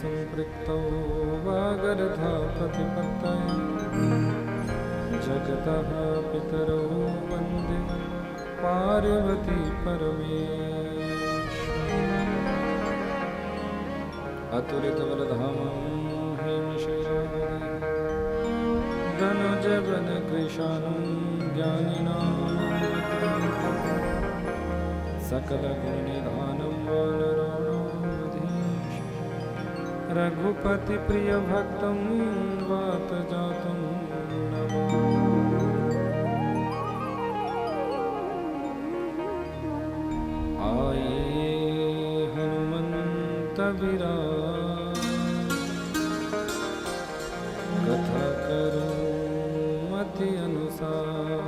संपृक्तौ वागर्धा प्रतिपत्तये जगतः पितरौ वन्दे पार्वती परमेश्वरम् अतुलितबलधामं हेमशैलामणिं धनुजवनकृशानं ज्ञानिनां सकलगुणनिधानं वानराणामधीश रघुपतिप्रियभक्तं वातजातं आये हनुमन्त विराज कथा करो मति अनुसार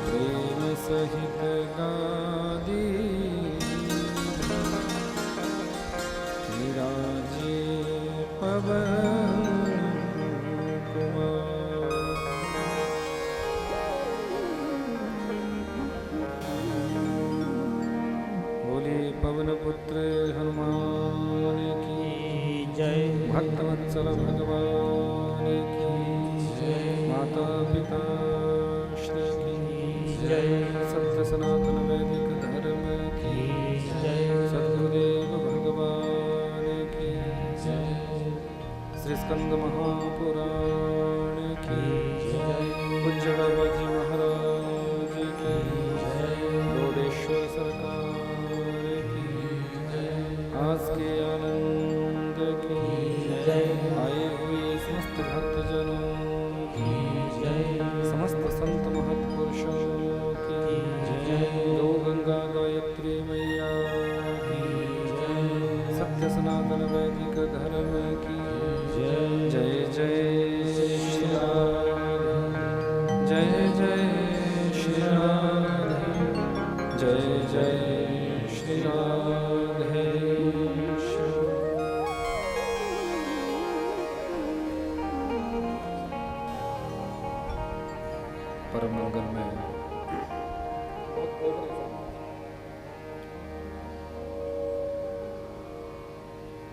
प्रेम सहित गादी विराजे पवन पवन पुत्र हनुमान की जय। भक्तवत्सल भगवान की जय। माता पिता श्री की जय। सत्य सनातन वैदिक धर्म की जय। सद्गुरुदेव भगवान की जय। श्री स्कंद महापुराण की जय। पूज्य बाबा जी महाराज की जय। लोडेश्वर सरकार आज के आनंद की जय। आए हुए समस्त भक्तजनों की जय। समस्त संत महत्पुरुषों की जय। गौ गंगा गायत्री मैया की जय। सत्य सनातन वैदिक धर्म की जय। जय जय श्री राधे जय जय श्री राधे जय जय श्री राधे। परम मंगल में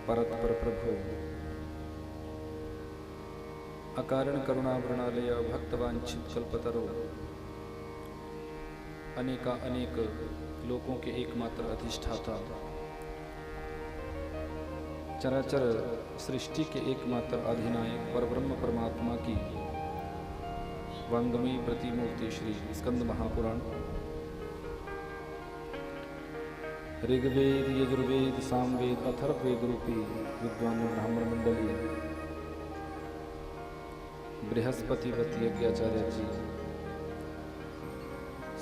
परत पर प्रभु अकारण करुणावृणालय भक्तवांछित कल्पतरो अनेका अनेक लोकों के एकमात्र अधिष्ठाता चराचर सृष्टि के एकमात्र अधिनायक परब्रह्म परमात्मा की वांगमयी प्रतिमूर्ति श्री स्कंद महापुराण ऋग्वेद यजुर्वेद सामवेद अथर्ववेद रूपी विद्वान ब्राह्मण मंडली बृहस्पतिवत यज्ञाचार्य जी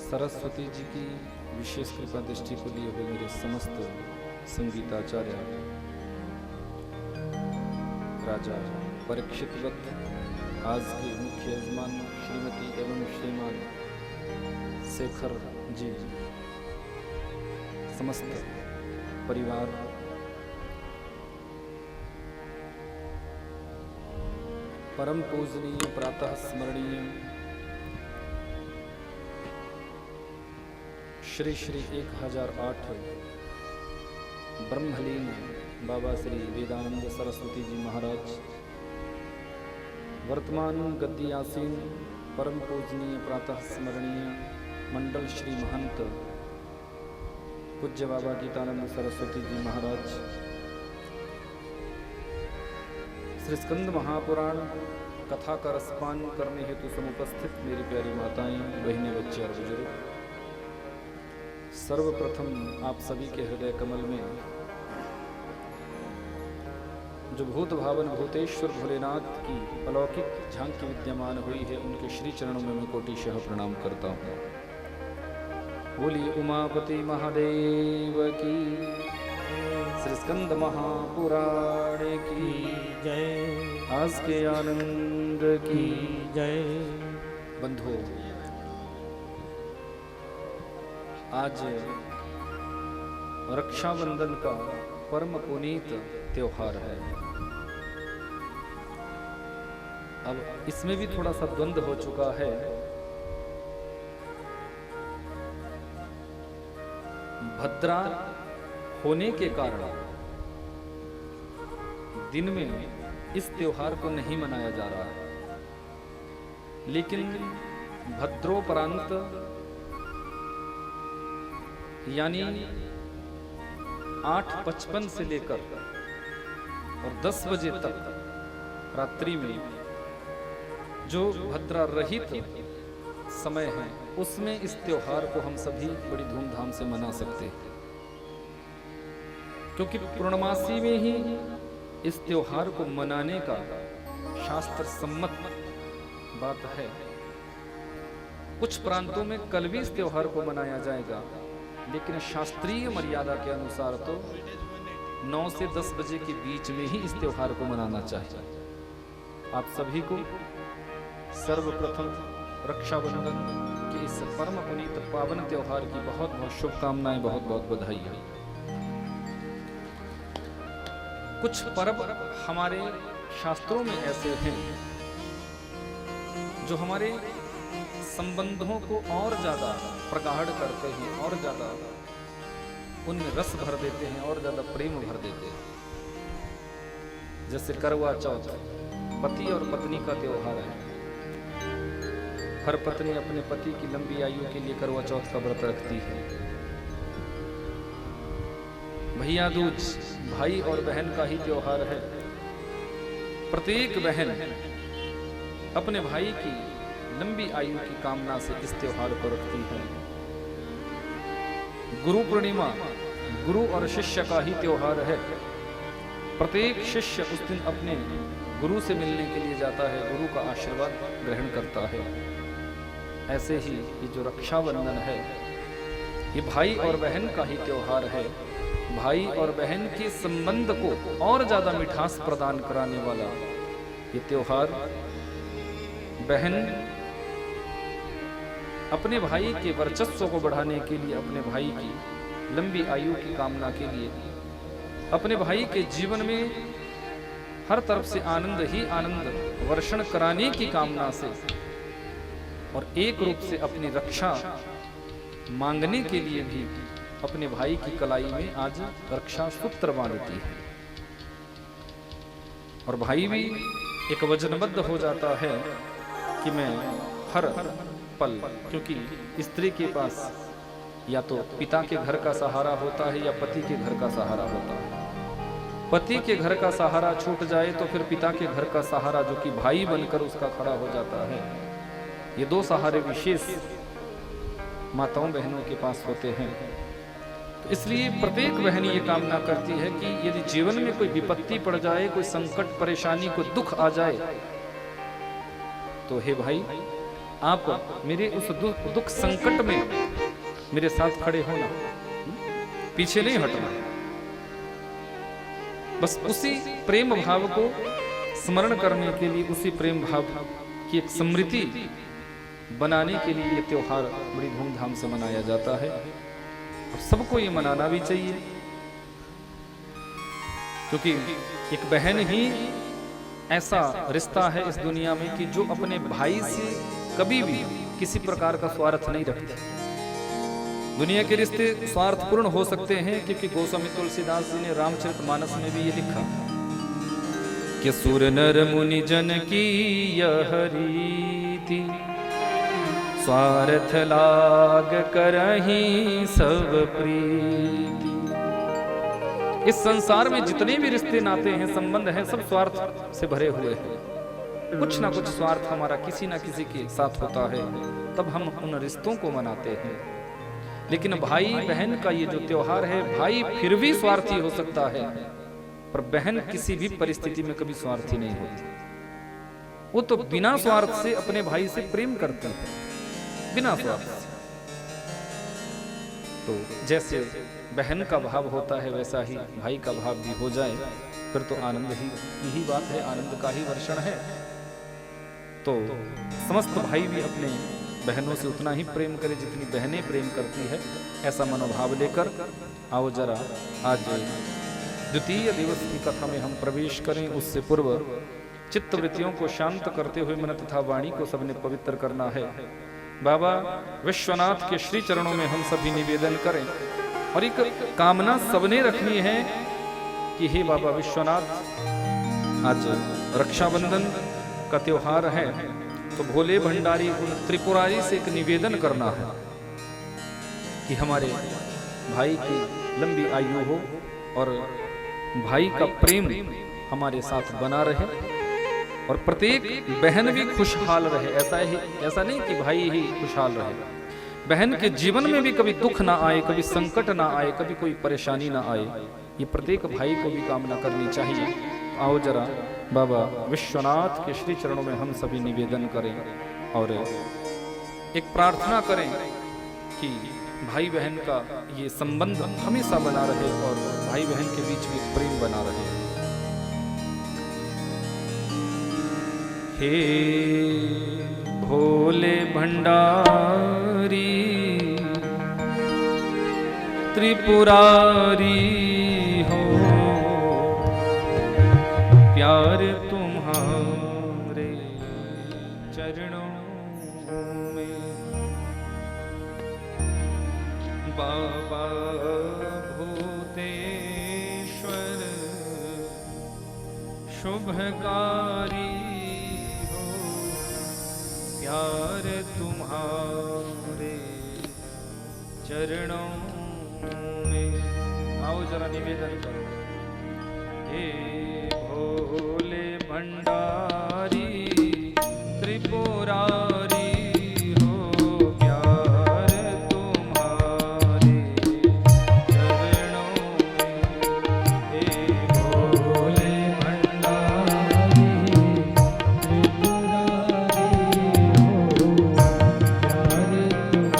सरस्वती जी की विशेष कृपा दृष्टि को लिए हुए मेरे समस्त संगीताचार्य राजा परीक्षितवत आज के मुख्य यजमान श्रीमती एवं श्रीमान शेखर जी समस्त परिवार परम पूजनीय प्रातः स्मरणीय श्री श्री 1008 ब्रह्मलीन बाबा श्री वेदानंद सरस्वती जी महाराज वर्तमान गद्दी आसीन परम पूजनीय प्रातः स्मरणीय मंडल श्री महंत पूज्य बाबा गीतानंद सरस्वती जी महाराज श्री स्कंद महापुराण कथा का रसपान करने हेतु समुपस्थित मेरी प्यारी माताएं बहनें बच्चे और बुजुर्ग सर्वप्रथम आप सभी के हृदय कमल में जो भूत भावन भूतेश्वर भोलेनाथ की अलौकिक झांकी विद्यमान हुई है उनके श्री चरणों में मैं कोटिशः प्रणाम करता हूँ। बोली उमापति महादेव की श्री स्कंद महापुराण की जय। आज के आनंद की जय। बंधु आज रक्षाबंधन का परम पुनीत त्योहार है। अब इसमें भी थोड़ा सा द्वंद्व हो चुका है। भद्रा होने के कारण दिन में इस त्योहार को नहीं मनाया जा रहा है, लेकिन भद्रोपरांत यानी 8:55 से लेकर और 10 बजे तक रात्रि में जो भद्रा रहित समय है, उसमें इस त्योहार को हम सभी बड़ी धूमधाम से मना सकते हैं, क्योंकि पूर्णमासी में ही इस त्योहार को मनाने का शास्त्र सम्मत बात है। कुछ प्रांतों में कल भी इस त्योहार को मनाया जाएगा, लेकिन शास्त्रीय मर्यादा के अनुसार तो 9 से 10 बजे के बीच में ही इस त्योहार को मनाना चाहिए। आप सभी को सर्वप्रथम रक्षाबंधन के इस परम पुनीत पावन त्योहार की बहुत बहुत शुभकामनाएं, बहुत बहुत बधाई है। कुछ पर्व हमारे शास्त्रों में ऐसे हैं जो हमारे संबंधों को और ज्यादा प्रगाढ़ करते हैं, और ज्यादा उनमें रस भर देते हैं, और ज्यादा प्रेम भर देते हैं। जैसे करवा चौथ पति और पत्नी का त्योहार है। हर पत्नी अपने पति की लंबी आयु के लिए करवा चौथ का व्रत रखती है। भैया दूज भाई और बहन का ही त्योहार है। प्रत्येक बहन अपने भाई की लंबी आयु की कामना से इस त्योहार को रखती है। गुरु पूर्णिमा गुरु और शिष्य का ही त्योहार है। प्रत्येक शिष्य उस दिन अपने गुरु से मिलने के लिए जाता है, गुरु का आशीर्वाद ग्रहण करता है। ऐसे ही ये जो रक्षाबंधन है, ये भाई और बहन का ही त्योहार है। भाई और बहन के संबंध को और ज्यादा मिठास प्रदान कराने वाला ये त्योहार। बहन अपने भाई के वर्चस्व को बढ़ाने के लिए, अपने भाई की लंबी आयु की कामना के लिए, अपने भाई के जीवन में हर तरफ से आनंद ही आनंद वर्षण कराने की कामना से और एक रूप से अपनी रक्षा मांगने के लिए भी अपने भाई की कलाई में आज रक्षा सूत्र बांधती है। और भाई भी एक वचनबद्ध हो जाता है कि मैं हर पल, क्योंकि स्त्री के पास या तो पिता के घर का सहारा होता है या पति के घर का सहारा होता है। पति के घर का सहारा छूट जाए तो फिर पिता के घर का सहारा, जो कि भाई बनकर उसका खड़ा हो जाता है। ये दो सहारे विशेष माताओं बहनों के पास होते हैं। तो इसलिए प्रत्येक बहन ये कामना करती है कि यदि जीवन में कोई विपत्ति पड़ जाए, कोई संकट परेशानी, कोई दुख आ जाए, तो हे भाई, आप मेरे उस दुख संकट में मेरे साथ खड़े होना, पीछे नहीं हटना। बस उसी प्रेम भाव को स्मरण करने के लिए, उसी प्रेम भाव की एक स्मृति बनाने के लिए ये त्योहार बड़ी धूमधाम से मनाया जाता है। और सबको ये मनाना भी चाहिए, क्योंकि एक बहन ही ऐसा रिश्ता है इस दुनिया में कि जो अपने भाई से कभी भी किसी प्रकार का स्वार्थ नहीं रखती। दुनिया के रिश्ते स्वार्थपूर्ण हो सकते हैं, क्योंकि गोस्वामी तुलसीदास जी ने रामचरितमानस में भी ये लिखा कि सुर नर मुनि जन की यह रीति, स्वार्थ लाग करहीं सब प्रीति। इस संसार में जितने भी रिश्ते नाते हैं, संबंध हैं, सब स्वार्थ से भरे हुए हैं। कुछ ना कुछ स्वार्थ हमारा किसी ना किसी के साथ होता है, तब हम उन रिश्तों को मनाते हैं। लेकिन भाई बहन का ये जो त्योहार है, भाई फिर भी स्वार्थी हो सकता है, पर बहन किसी भी परिस्थिति में कभी स्वार्थी नहीं होती। वो तो बिना स्वार्थ से अपने भाई से प्रेम करती है, बिना स्वार्थ से। तो जैसे बहन का भाव होता है, वैसा ही भाई का भाव भी हो जाए, फिर तो आनंद ही, यही बात है, आनंद का ही वर्षण है। तो समस्त भाई भी अपने बहनों से उतना ही प्रेम करे जितनी बहनें प्रेम करती है। ऐसा मनोभाव लेकर आओ जरा आज द्वितीय दिवस की कथा में हम प्रवेश करें। उससे पूर्व चित्त वृत्तियों को शांत करते हुए मन तथा वाणी को सबने पवित्र करना है। बाबा विश्वनाथ के श्री चरणों में हम सभी निवेदन करें और एक कामना सबने रखनी है कि हे बाबा विश्वनाथ, आज रक्षाबंधन का त्योहार है, तो भोले भंडारी उन त्रिपुरारी से एक निवेदन करना है कि हमारे भाई की लंबी आयु हो और भाई का प्रेम हमारे साथ बना रहे और प्रत्येक बहन भी खुशहाल रहे। ऐसा नहीं कि भाई ही खुशहाल रहे, बहन के जीवन में भी कभी दुख ना आए, कभी संकट ना आए, कभी कोई परेशानी ना आए, ये प्रत्येक भाई को भी कामना करनी चाहिए। आओ जरा बाबा विश्वनाथ के श्री चरणों में हम सभी निवेदन करें और एक प्रार्थना करें कि भाई बहन का ये संबंध हमेशा बना रहे और भाई बहन के बीच में प्रेम बना रहे। हे भोले भंडारी त्रिपुरारी हो, प्यार तुम्हारे चरणों में। बाबा भूतेश्वर शुभकारी हो, प्यार तुम्हारे चरणों में। आओ जरा निवेदन करो। हे भोले भंडारी त्रिपुरारी हो, प्यार तुम्हारे चरणों में। हे भोले भंडारी त्रिपुरारी हो, प्यार तुम्हारे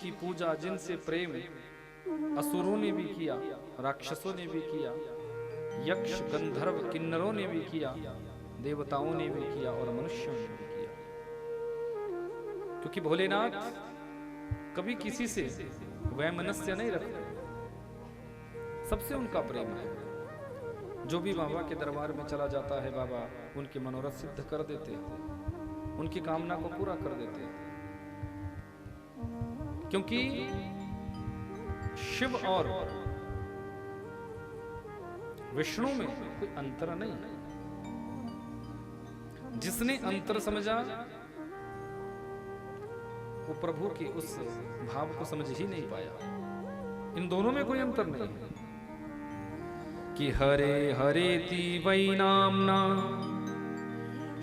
की पूजा, जिनसे प्रेम असुरों ने भी किया, राक्षसों ने भी किया, यक्ष गंधर्व किन्नरों ने भी किया, देवताओं ने भी किया और मनुष्यों ने भी किया। क्योंकि भोलेनाथ कभी किसी से वैमनस्य नहीं रखते, सबसे उनका प्रेम है। जो भी बाबा के दरबार में चला जाता है, बाबा उनके मनोरथ सिद्ध कर देते हैं, उनकी कामना को पूरा कर देते हैं। क्योंकि शिव और विष्णु में कोई अंतर नहीं है। जिसने अंतर समझा वो प्रभु के उस भाव को समझ ही नहीं पाया। इन दोनों में कोई अंतर नहीं है कि हरे हरेति वै नाम्ना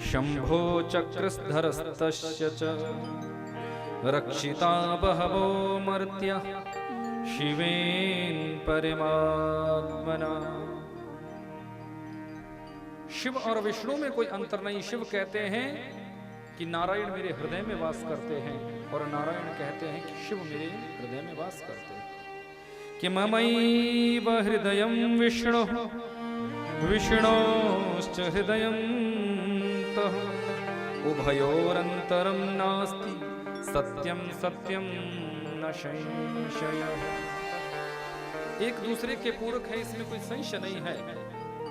शंभो चक्रधरस्तस्य च रक्षिता बहवो मर्त्या शिवेन परमात्मना। शिव और विष्णु में कोई अंतर नहीं। शिव कहते हैं कि नारायण मेरे हृदय में वास करते हैं, और नारायण कहते हैं कि शिव मेरे हृदय में वास करते हैं। कि ममैव हृदयं विष्णु विष्णोश्च हृदयं तः उभयोरन्तरं नास्ति सत्यं सत्यं न संशयः। एक दूसरे के पूरक है, इसमें कोई संशय नहीं है।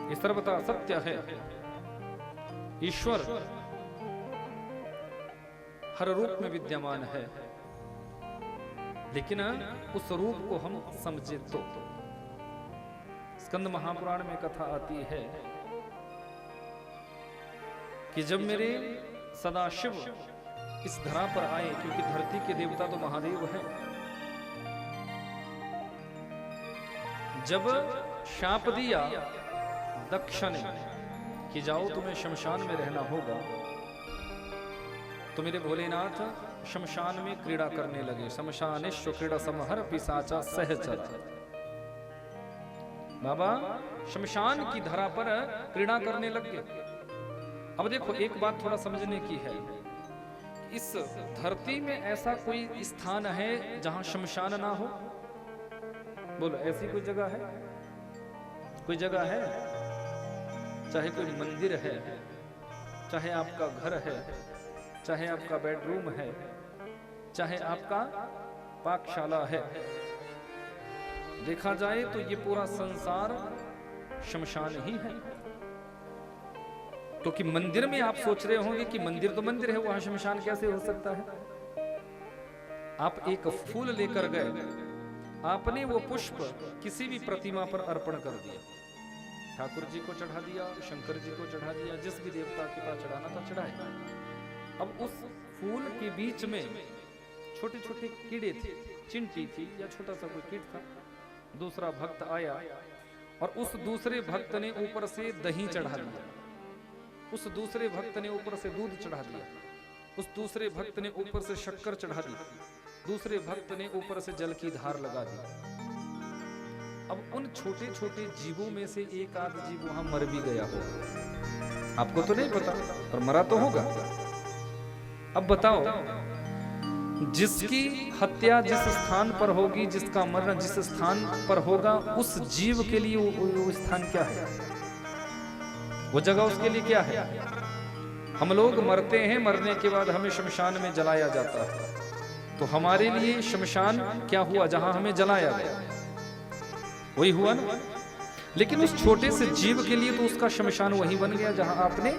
ये सर्वथा सत्य है। ईश्वर हर रूप में विद्यमान है, लेकिन उस रूप को हम समझे तो। स्कंद महापुराण में कथा आती है कि जब मेरे सदाशिव इस धरा पर आए, क्योंकि धरती के देवता तो महादेव है, जब शाप दिया दक्ष ने कि जाओ तुम्हें शमशान में रहना होगा, तो मेरे भोलेनाथ शमशान में क्रीड़ा करने लगे। शमशानेश्व क्रीड़ा समहर पिशाचा सहचर। बाबा शमशान की धरा पर क्रीड़ा करने लगे। अब देखो, एक बात थोड़ा समझने की है, इस धरती में ऐसा कोई स्थान है जहां शमशान ना हो? बोलो, ऐसी कोई जगह है? कोई जगह है? चाहे कोई मंदिर है, चाहे आपका घर है, चाहे आपका बेडरूम है, चाहे आपका पाकशाला है, देखा जाए तो ये पूरा संसार शमशान ही है। क्योंकि मंदिर में आप सोच रहे होंगे कि मंदिर तो मंदिर है, वहां शमशान कैसे हो सकता है? आप एक फूल लेकर गए, आपने वो पुष्प किसी भी प्रतिमा पर अर्पण कर दिया, ठाकुर जी को चढ़ा दिया, शंकर जी को चढ़ा दिया, जिस भी देवता के पास चढ़ाना था चढ़ाया। अब उस फूल के बीच में छोटे छोटे कीड़े थे, चिंटी थी या छोटा सा कोई कीट था। दूसरा भक्त आया और उस दूसरे भक्त ने ऊपर से दही चढ़ा दिया, उस दूसरे भक्त ने ऊपर से दूध चढ़ा दिया, उस दूसरे भक्त ने ऊपर से शक्कर चढ़ा दी, दूसरे भक्त ने ऊपर से जल की धार लगा दी। अब उन छोटे छोटे जीवों में से एक आध जीव वहां मर भी गया होगा, आपको तो नहीं पता, पर मरा तो होगा। अब बताओ, जिसकी हत्या जिस स्थान पर होगी, जिसका मरण जिस स्थान पर होगा, उस जीव के लिए वो स्थान क्या है? वो जगह उसके लिए क्या है? हम लोग मरते हैं, मरने के बाद हमें शमशान में जलाया जाता है, तो हमारे लिए शमशान क्या हुआ? जहां हमें जलाया गया वही हुआ ना। लेकिन उस छोटे से जीव के लिए तो उसका शमशान वही बन गया जहां आपने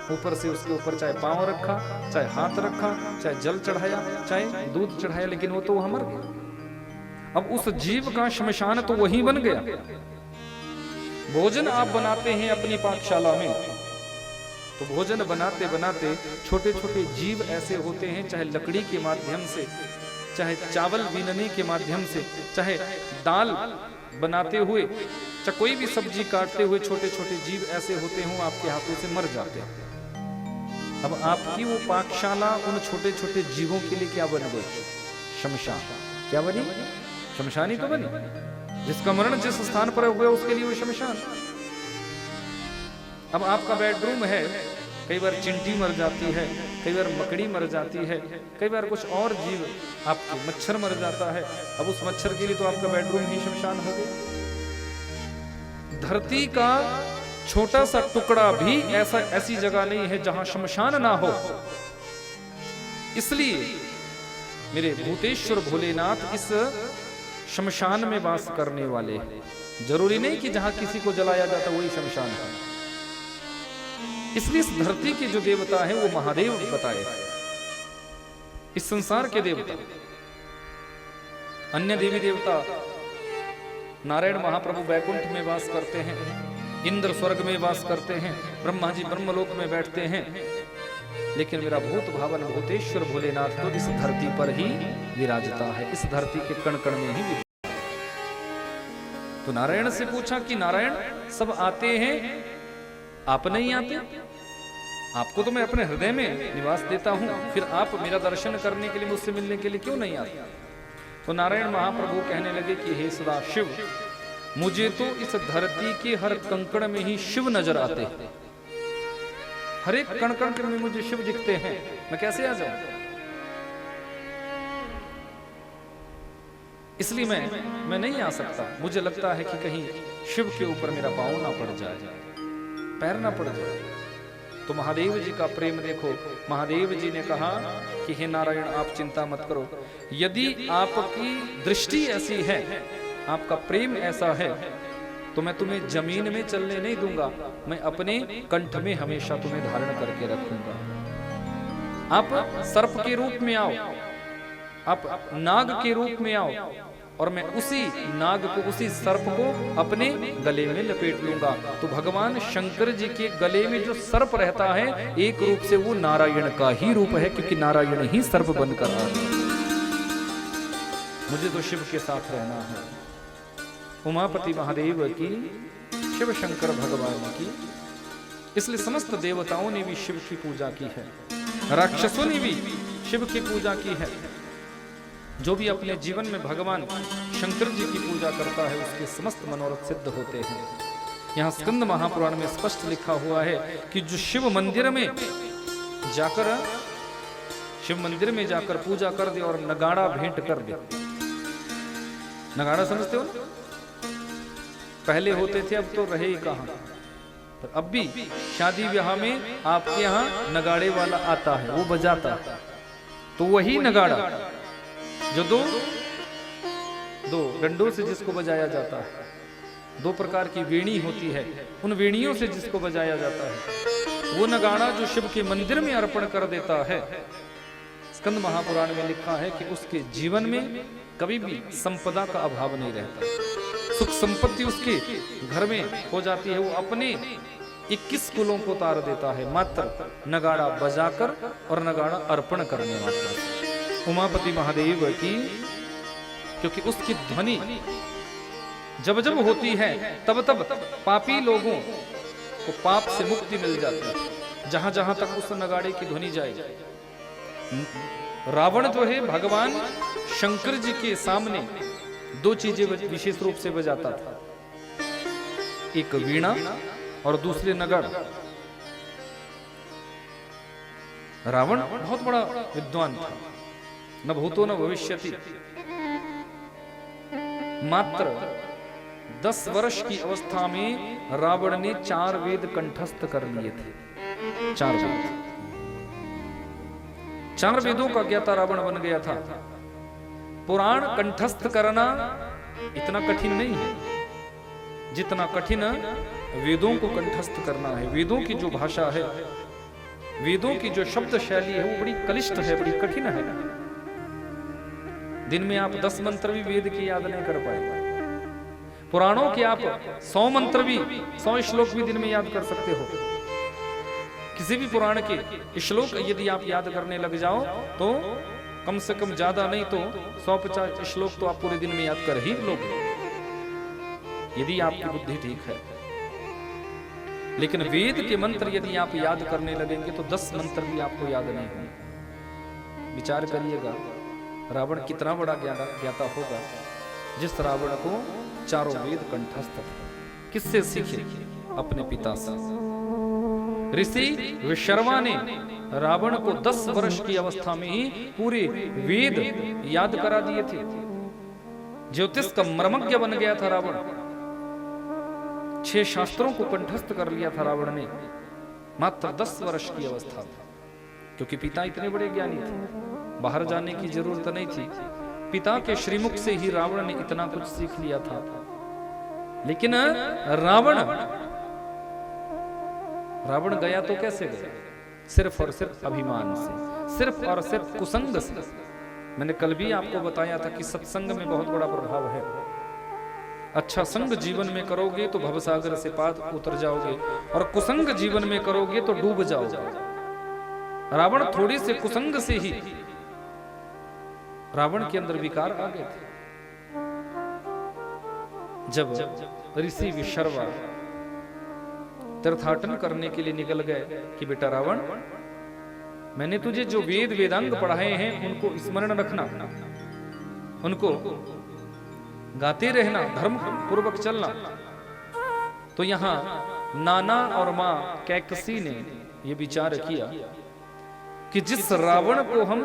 ऊपर से उसके ऊपर चाहे पांव रखा, चाहे हाथ रखा, चाहे जल चढ़ाया, चाहे दूध चढ़ाया, लेकिन वो तो वहां मर गया। अब उस जीव का शमशान तो वही बन गया। भोजन आप बनाते हैं अपनी पाकशाला में, तो भोजन बनाते बनाते छोटे छोटे जीव ऐसे होते हैं, चाहे लकड़ी के माध्यम से, चाहे चावल बीनने के माध्यम से, चाहे दाल बनाते हुए, चाहे कोई भी सब्जी काटते हुए, छोटे छोटे जीव ऐसे होते हों आपके हाथों से मर जाते हैं। अब आपकी वो पाकशाला उन छोटे छोटे जीवों के लिए क्या बन गई? शमशान। क्या बनी? शमशान ही तो बनी। जिसका मरण जिस स्थान पर हुआ उसके लिए वो शमशान। अब आपका बेडरूम है, कई बार चिंटी मर जाती है, कई बार मकड़ी मर जाती है, कई बार कुछ और जीव, आपके मच्छर मर जाता है। अब उस मच्छर के लिए तो आपका बेडरूम ही शमशान हो गया। धरती का छोटा सा टुकड़ा भी ऐसी जगह नहीं है जहां शमशान ना हो। इसलिए मेरे भूतेश्वर भोलेनाथ इस शमशान में वास करने वाले हैं। जरूरी नहीं कि जहां किसी को जलाया जाता वही शमशान है। इसलिए इस धरती के जो देवता है वो महादेव बताए, इस संसार के देवता। अन्य देवी देवता नारायण महाप्रभु वैकुंठ में वास करते हैं, इंद्र स्वर्ग में वास करते हैं, ब्रह्मा जी ब्रह्मलोक में बैठते हैं, लेकिन मेरा भूत भावन भूतेश्वर भोलेनाथ तो इस धरती पर ही विराजता है, इस धरती के कण कण में ही। तो नारायण से पूछा कि नारायण सब आते हैं, आप नहीं आते? आपको तो मैं अपने हृदय में निवास देता हूं, फिर आप मेरा दर्शन करने के लिए, मुझसे मिलने के लिए क्यों नहीं आते? तो नारायण महाप्रभु कहने लगे कि हे सदा शिव, मुझे तो इस धरती के हर कंकड़ में ही शिव नजर आते हैं, हर एक कण कण में मुझे शिव दिखते हैं, मैं कैसे आ जाऊं? इसलिए मैं नहीं आ सकता। मुझे लगता है कि कहीं शिव के ऊपर मेरा पांव ना पड़ जाए, पैर ना पड़ जाए। तो महादेव जी का प्रेम देखो। महादेव जी ने कहा कि हे नारायण आप चिंता मत करो, यदि आपकी दृष्टि ऐसी है, आपका प्रेम ऐसा है, तो मैं तुम्हें जमीन में चलने नहीं दूंगा, मैं अपने कंठ में हमेशा तुम्हें धारण करके रखूंगा। आप सर्प के रूप में आओ, आप नाग के रूप में आओ, और मैं उसी नाग को, उसी सर्प को अपने गले में लपेट लूंगा। तो भगवान शंकर जी के गले में जो सर्प रहता है, एक रूप से वो नारायण का ही रूप है, क्योंकि नारायण ही सर्प बनकर आ गए। मुझे तो शिव के साथ रहना है। उमापति महादेव की, शिव शंकर भगवान की। इसलिए समस्त देवताओं ने भी शिव की पूजा की है, राक्षसों ने भी शिव की पूजा की है। जो भी अपने जीवन में भगवान शंकर जी की पूजा करता है, उसके समस्त मनोरथ सिद्ध होते हैं। यहाँ स्कंद महापुराण में स्पष्ट लिखा हुआ है कि जो शिव मंदिर में जाकर पूजा कर दे और नगाड़ा भेंट कर दे। नगाड़ा समझते हो ना? पहले होते थे, अब तो रहे ही कहां। तो अब भी शादी ब्याह में आपके यहाँ नगाड़े वाला आता है, वो बजाता है। तो वही नगाड़ा जो दो डंडों से जिसको बजाया जाता है, दो प्रकार की वीणी होती है, उन वीणियों से जिसको बजाया जाता है, वो नगाड़ा जो शिव के मंदिर में अर्पण कर देता है, स्कंद महापुराण में लिखा है कि उसके जीवन में कभी भी संपदा का अभाव नहीं रहता। सुख संपत्ति उसके घर में हो जाती है। वो अपने 21 कुलों को तार देता है, मात्र नगाड़ा बजाकर और नगाड़ा अर्पण करने मात्र। उमापति महादेव की, क्योंकि उसकी ध्वनि जब जब होती है तब तब पापी लोगों को पाप से मुक्ति मिल जाती है, जहां जहां तक उस नगाड़े की ध्वनि जाए। रावण जो है भगवान शंकर जी के सामने दो चीजें विशेष रूप से बजाता था, एक वीणा और दूसरे नगाड़ा। रावण बहुत बड़ा विद्वान था, न भूतो न भविष्यति। मात्र 10 वर्ष की अवस्था में रावण ने 4 वेद कंठस्थ कर लिए थे। 4 वेदों का ज्ञाता रावण बन गया था। पुराण कंठस्थ करना इतना कठिन नहीं है जितना कठिन वेदों को कंठस्थ करना है। वेदों की जो भाषा है, वेदों की जो शब्द शैली है, वो बड़ी कलिष्ठ है, बड़ी कठिन है। दिन में आप 10 मंत्र भी वेद की याद नहीं कर पाएंगे। पुराणों के आप 100 मंत्र भी, 100 श्लोक भी दिन में याद कर सकते हो। किसी भी पुराण के श्लोक यदि आप याद करने लग जाओ तो कम से कम ज्यादा नहीं तो 150 श्लोक तो आप पूरे दिन में याद कर ही लोगे, यदि आपकी बुद्धि ठीक है। लेकिन वेद के मंत्र यदि आप याद करने लगेंगे तो 10 मंत्र भी आपको याद नहीं होंगे। विचार करिएगा, रावण कितना बड़ा ज्ञाता होगा जिस रावण को 4 वेद कंठस्थ थे। किससे सीखे? अपने पिता से। ऋषि विशर्मा ने रावण को 10 वर्ष की अवस्था में ही पूरे वेद याद करा दिए थे। ज्योतिष का मर्मज्ञ बन गया था रावण। 6 शास्त्रों को कंठस्थ कर लिया था रावण ने, मात्र 10 वर्ष की अवस्था में। क्योंकि पिता इतने बड़े ज्ञानी थे, बाहर जाने की जरूरत नहीं थी। पिता के श्रीमुख से ही रावण ने इतना कुछ सीख लिया था। लेकिन रावण गया तो कैसे गया? सिर्फ और सिर्फ अभिमान से, सिर्फ और सिर्फ कुसंग से। मैंने कल भी आपको बताया था कि सत्संग में बहुत बड़ा प्रभाव है। अच्छा संग जीवन में करोगे तो भवसागर से पार उतर जाओगे, और कुसंग जीवन में करोगे तो डूब जाओगे। रावण थोड़ी से कुसंग से ही रावण के अंदर विकार आ गए थे। जब ऋषि विशर्वा तीर्थाटन करने के लिए निकल गए कि बेटा रावण, मैंने तुझे जो वेद वेदांग पढ़ाए हैं उनको स्मरण रखना, उनको गाते रहना, धर्म पूर्वक चलना। तो यहां नाना और मां कैकसी ने यह विचार किया कि जिस रावण को हम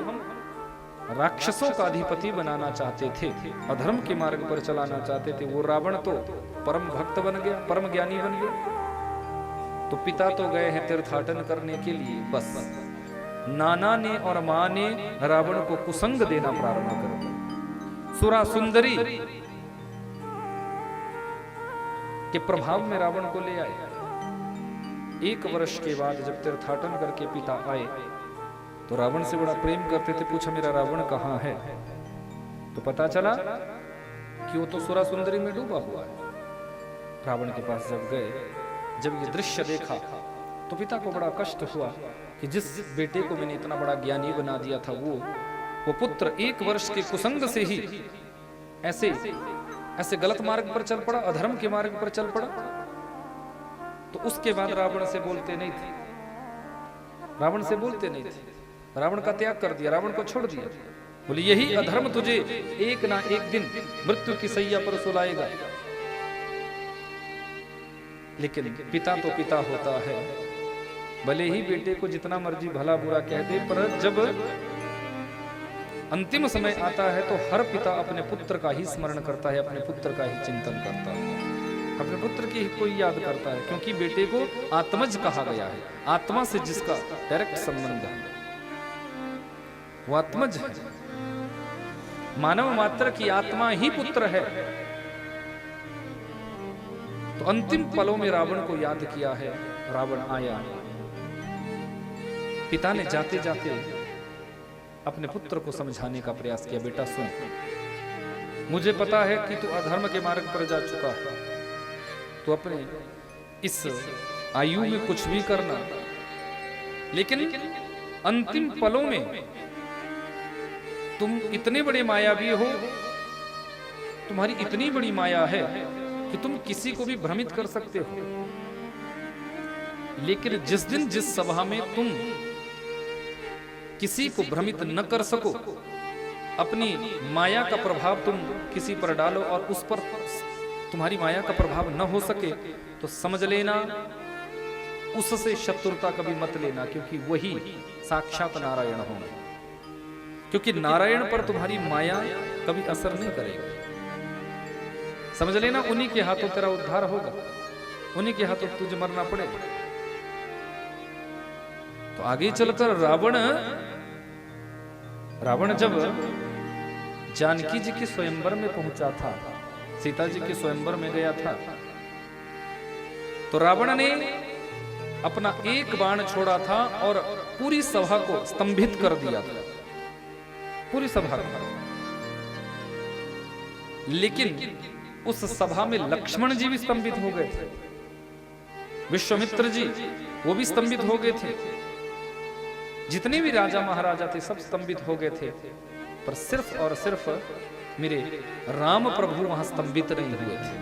राक्षसों का अधिपति बनाना चाहते थे, अधर्म के मार्ग पर चलाना चाहते थे, वो रावण तो परम भक्त बन गया, परम ज्ञानी बन गया। तो पिता तो गए हैं तीर्थाटन करने के लिए, बस नाना ने और मां ने रावण को कुसंग देना प्रारंभ कर दिया। सुरा सुंदरी के प्रभाव में रावण को ले आए। 1 वर्ष के बाद जब तीर्थाटन करके पिता आए तो रावण से बड़ा प्रेम करते थे। पूछा मेरा रावण कहाँ है? तो पता चला कि वो तो सुरा सुंदरी में डूबा हुआ है। रावण के पास जब गए, जब ये दृश्य देखा तो पिता को बड़ा कष्ट हुआ कि जिस बेटे को मैंने इतना बड़ा ज्ञानी बना दिया था, वो पुत्र 1 वर्ष के कुसंग से ही ऐसे गलत मार्ग पर चल पड़ा, अधर्म के मार्ग पर चल पड़ा। तो उसके बाद रावण से बोलते नहीं थे, रावण का त्याग कर दिया, रावण को छोड़ दिया। बोले यही अधर्म तुझे एक ना एक दिन मृत्यु की सैया पर सुलाएगा। लेकिन पिता तो पिता होता है, भले ही बेटे को जितना मर्जी भला बुरा कह दे, पर जब अंतिम समय आता है तो हर पिता अपने पुत्र का ही स्मरण करता है, अपने पुत्र का ही चिंतन करता है, अपने पुत्र की कोई याद करता है। क्योंकि बेटे को आत्मज कहा गया है। आत्मा से जिसका डायरेक्ट संबंध है वो आत्मज है। मानव मात्र की आत्मा ही पुत्र है। तो अंतिम पलों में रावण को याद किया है। रावण आया, पिता ने जाते जाते अपने पुत्र को समझाने का प्रयास किया, बेटा सुन, मुझे पता है कि तू अधर्म के मार्ग पर जा चुका है, तो अपने इस आयु में कुछ भी करना, लेकिन अंतिम पलों में तुम इतने बड़े मायावी हो, तुम्हारी इतनी बड़ी माया है कि तुम किसी को भी भ्रमित कर सकते हो। लेकिन जिस दिन जिस सभा में तुम किसी को भ्रमित न कर सको, अपनी माया का प्रभाव तुम किसी पर डालो और उस पर तुम्हारी माया का प्रभाव न हो सके, तो समझ लेना उससे शत्रुता कभी मत लेना, क्योंकि वही साक्षात नारायण होंगे। क्योंकि नारायण पर तुम्हारी माया कभी असर नहीं करेगी। समझ लेना उन्हीं के हाथों तेरा उद्धार होगा, उन्हीं के हाथों तुझे मरना पड़ेगा। तो आगे चलकर रावण जब जानकी जी के स्वयंवर में पहुंचा था, सीता जी के स्वयंवर में गया था, तो रावण ने अपना एक बाण छोड़ा था और पूरी सभा को स्तंभित कर दिया था, पूरी सभा को। लेकिन उस सभा में लक्ष्मण जी भी स्तंभित हो गए थे, विश्वामित्र जी वो भी स्तंभित हो गए थे, जितने भी राजा महाराजा थे सब स्तंभित हो गए थे, पर सिर्फ और सिर्फ मेरे राम प्रभु वहां स्तंभित नहीं हुए थे।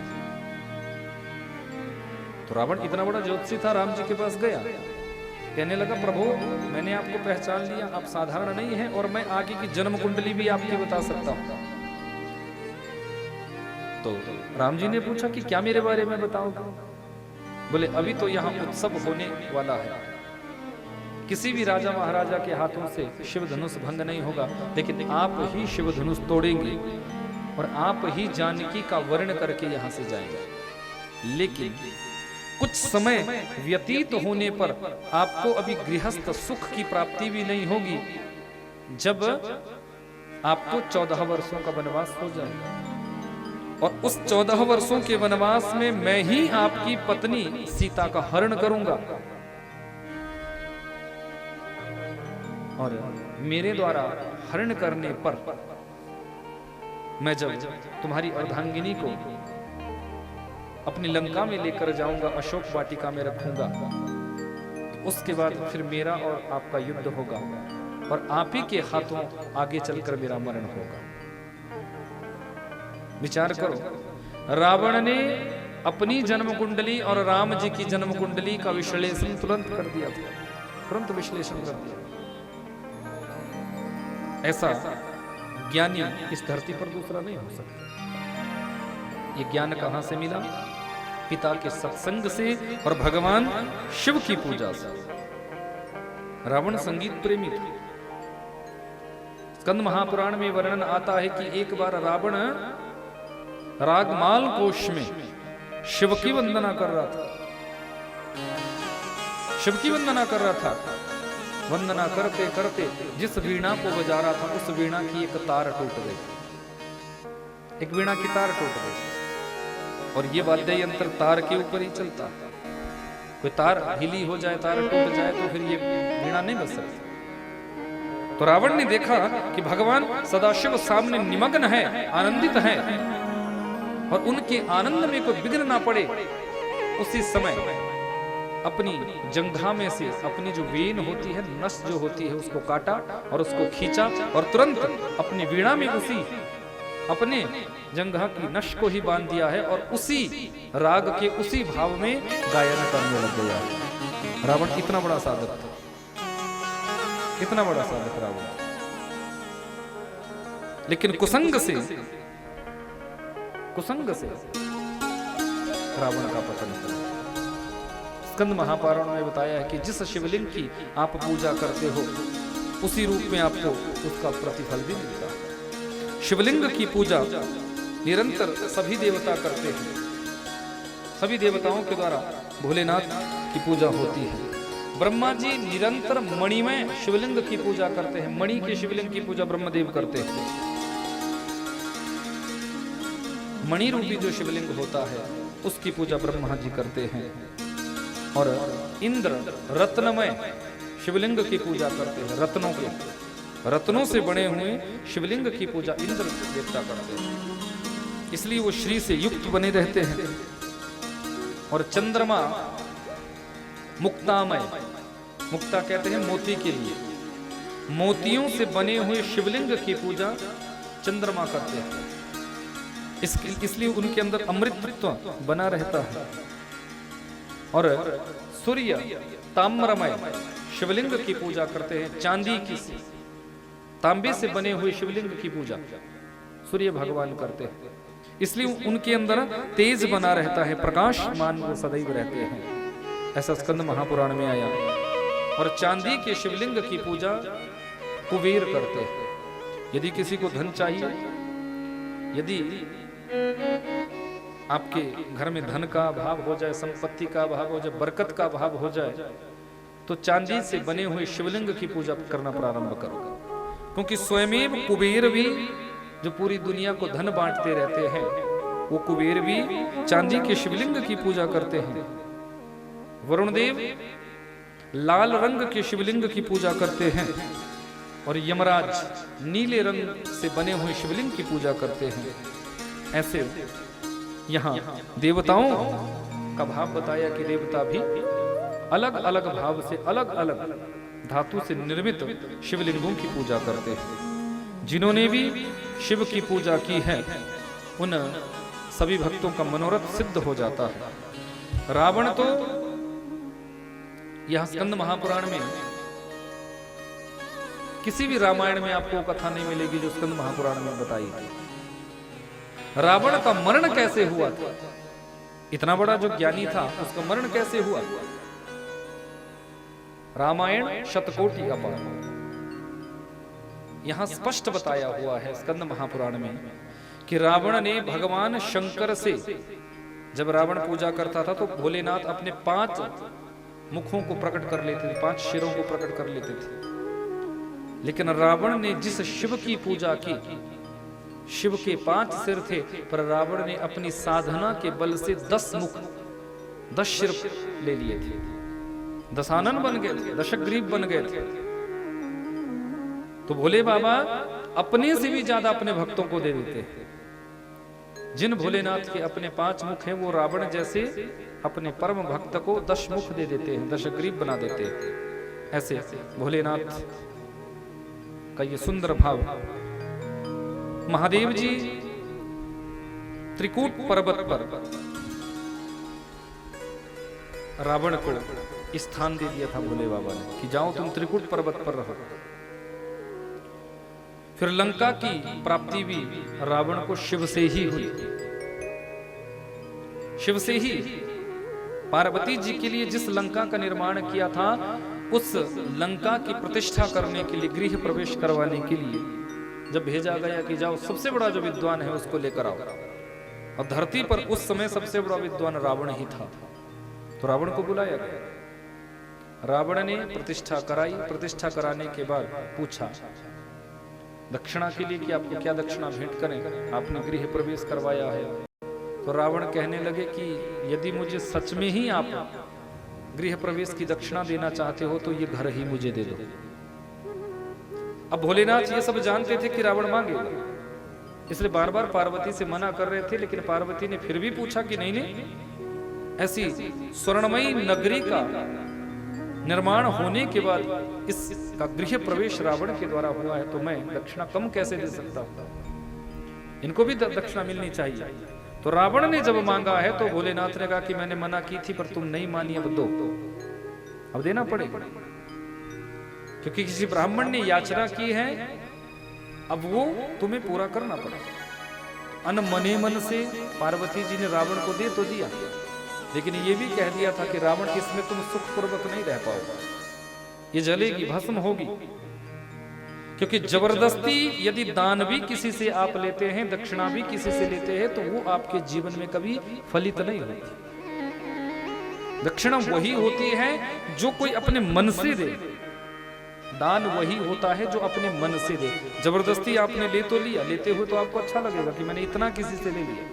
तो रावण इतना बड़ा ज्योतिषी था, राम जी के पास गया, कहने लगा प्रभु मैंने आपको पहचान लिया, आप साधारण नहीं हैं और मैं आगे की जन्म कुंडली भी आपकी बता सकता हूं। तो राम जी ने पूछा कि क्या मेरे बारे में बताओगे? बोले अभी तो यहां उत्सव होने वाला है, किसी भी राजा महाराजा के हाथों से शिव धनुष भंग नहीं होगा, लेकिन आप ही शिव धनुष तोड़ेंगे और आप ही जानकी का वर्ण करके यहां से जाएंगे। लेकिन कुछ समय व्यतीत होने पर आपको अभी गृहस्थ सुख की प्राप्ति भी नहीं होगी, जब आपको 14 वर्षों का वनवास हो जाएगा। और उस 14 वर्षों के वनवास में मैं ही आपकी पत्नी सीता का हरण करूंगा और मेरे द्वारा हरण करने पर मैं जब तुम्हारी अर्धांगिनी को अपनी लंका में लेकर जाऊंगा, अशोक वाटिका में रखूंगा, उसके बाद फिर मेरा और आपका युद्ध होगा और आप ही के हाथों आगे चलकर मेरा मरण होगा। विचार करो, रावण ने अपनी जन्म कुंडली और राम जी की जन्म कुंडली का विश्लेषण तुरंत कर दिया था, तुरंत विश्लेषण कर दिया। ऐसा ज्ञानी इस धरती पर दूसरा नहीं हो सकता। ये ज्ञान कहां से मिला? पिता के सत्संग से और भगवान शिव की पूजा से। रावण संगीत प्रेमी था। स्कंद महापुराण में वर्णन आता है कि एक बार रावण रागमाल कोश में शिव की वंदना कर रहा था। शिव की वंदना कर रहा था। वंदना करते करते जिस वीणा को बजा रहा था उस वीणा की एक तार टूट गई। एक वीणा की तार टूट गई और ये वाद्य यंत्र तार के ऊपर ही चलता। कोई तार ढीली हो जाए, तार टूट जाए तो फिर ये वीणा नहीं बज सकती। तो रावण ने देखा कि भगवान सदाशिव सामने निमग्न है, आनंदित है और उनके आनंद में कोई विघ्न ना पड़े। उसी समय अपनी जंघा में से अपनी जो वेन होती है, नस जो होती है, उसको काटा और उसको खींचा और तुरंत अपनी वीणा में उसी अपने जंघा की नस को ही बांध दिया है और उसी राग के उसी भाव में गायन करने लग गया। रावण इतना बड़ा साधक था, इतना बड़ा साधक रावण। लेकिन कुसंग से रावण का पतन हुआ। स्कंद महापुराण में बताया है कि जिस शिवलिंग की आप पूजा करते हो उसी रूप में आपको उसका प्रतिफल भी मिलता है। शिवलिंग की पूजा निरंतर सभी देवता करते हैं। सभी देवताओं के द्वारा भोलेनाथ की पूजा होती है। ब्रह्मा जी निरंतर मणिमय शिवलिंग की पूजा करते हैं। मणि के शिवलिंग की पूजा ब्रह्मदेव करते हैं। मणि रूपी जो शिवलिंग होता है उसकी पूजा ब्रह्मा जी करते हैं। और इंद्र रत्नमय शिवलिंग की पूजा करते हैं। रत्नों से बने हुए शिवलिंग की पूजा इंद्र देवता करते हैं, इसलिए वो श्री से युक्त बने रहते हैं। और चंद्रमा मुक्तामय, मुक्ता कहते हैं मोती के लिए, मोतियों से बने हुए शिवलिंग की पूजा चंद्रमा करते हैं। इसलिए उनके अंदर अमृतत्व बना रहता है। और सूर्य ताम्रमय शिवलिंग की पूजा करते हैं। चांदी की तांबे से बने हुए शिवलिंग की पूजा सूर्य भगवान करते हैं। इसलिए उनके अंदर तेज बना रहता है, प्रकाशमान वो सदैव रहते हैं। ऐसा स्कंद महापुराण में आया। और चांदी के शिवलिंग की पूजा कुबेर करते हैं। यदि किसी को धन चाहिए, यदि आपके घर में धन का अभाव हो जाए, संपत्ति का अभाव हो जाए, बरकत का अभाव हो जाए, तो चांदी से बने हुए शिवलिंग की पूजा करना प्रारंभ करो। क्योंकि स्वयं कुबेर भी जो पूरी दुनिया को धन बांटते रहते हैं, वो कुबेर भी चांदी के शिवलिंग की पूजा करते हैं। वरुण देव लाल रंग के शिवलिंग की पूजा करते हैं और यमराज नीले रंग से बने हुए शिवलिंग की पूजा करते हैं। ऐसे यहाँ देवताओं का भाव बताया कि देवता भी अलग अलग भाव से, अलग अलग धातु से निर्मित शिवलिंगों की पूजा करते हैं। जिन्होंने भी शिव की पूजा की है उन सभी भक्तों का मनोरथ सिद्ध हो जाता है। रावण तो यह स्कंद महापुराण में, किसी भी रामायण में आपको कथा नहीं मिलेगी जो स्कंद महापुराण में बताई। रावण का मरण कैसे हुआ था? इतना बड़ा जो ज्ञानी था उसका मरण कैसे हुआ? रामायण शतकोटि अपार। यहां स्पष्ट बताया हुआ है स्कंद महापुराण में कि रावण ने भगवान शंकर से, जब रावण पूजा करता था तो भोलेनाथ अपने 5 मुखों को प्रकट कर लेते थे, 5 शिरों को प्रकट कर लेते थे। लेकिन रावण ने जिस शिव की पूजा की, शिव के 5 सिर थे, पर रावण ने अपनी साधना के बल से 10 मुख 10 शिर ले लिए थे, दशानन बन गए थे, दशग्रीव बन गए थे। तो भोले बाबा अपने से भी ज्यादा अपने भक्तों को दे देते हैं। जिन भोलेनाथ के अपने 5 मुख हैं, वो रावण जैसे अपने परम भक्त को 10 मुख दे देते हैं, दशग्रीव बना देते हैं। ऐसे भोलेनाथ का ये सुंदर भाव। महादेव जी त्रिकूट पर्वत पर रावण को स्थान दे दिया था भोले बाबा ने कि जाओ तुम त्रिकूट पर्वत पर रहो। फिर लंका की प्राप्ति भी रावण को शिव से ही हुई। शिव से ही पार्वती जी के लिए जिस लंका का निर्माण किया था, उस लंका की प्रतिष्ठा करने के लिए, गृह प्रवेश करवाने के लिए जब भेजा गया कि जाओ सबसे बड़ा जो विद्वान है उसको लेकर आओ, और धरती पर उस समय सबसे बड़ा विद्वान रावण ही था, तो रावण को बुलाया गया। रावण ने प्रतिष्ठा कराई। प्रतिष्ठा कराने के बाद पूछा दक्षिणा के लिए कि आपको क्या दक्षिणा भेंट करें, आपने गृह प्रवेश करवाया है। तो रावण कहने लगे कि यदि मुझे सच में ही आप गृह प्रवेश की दक्षिणा देना चाहते हो तो ये घर ही मुझे दे दो। अब भोलेनाथ ये सब जानते थे कि रावण मांगेगा, इसलिए बार बार पार्वती से मना कर रहे थे। लेकिन पार्वती ने फिर भी पूछा कि नहीं नहीं, ऐसी स्वर्णमयी नगरी का निर्माण होने के बाद इसका गृह प्रवेश रावण के द्वारा हुआ है, तो मैं दक्षिणा कम कैसे दे सकता हूं, इनको भी दक्षिणा मिलनी चाहिए। तो रावण ने जब मांगा है तो भोलेनाथ ने कहा कि मैंने मना की थी पर तुम नहीं मानी, अब दो, अब देना पड़ेगा, क्योंकि किसी ब्राह्मण ने याचना की है, अब वो तुम्हें पूरा करना पड़ेगा। अनमने मन से पार्वती जी ने रावण को दे तो दिया, लेकिन ये भी कह दिया था कि रावण, इसमें तुम सुखपूर्वक नहीं रह पाओगे, ये जलेगी, भस्म होगी। क्योंकि जबरदस्ती यदि दान भी किसी से आप लेते हैं, दक्षिणा भी किसी से लेते हैं, तो वो आपके जीवन में कभी फलित नहीं होती। दक्षिणा वही होती है जो कोई अपने मन से दे, दान वही होता है जो अपने मन से दे। जबरदस्ती आपने ले तो लिया, लेते हुए तो आपको अच्छा लगेगा कि मैंने इतना किसी से ले लिया,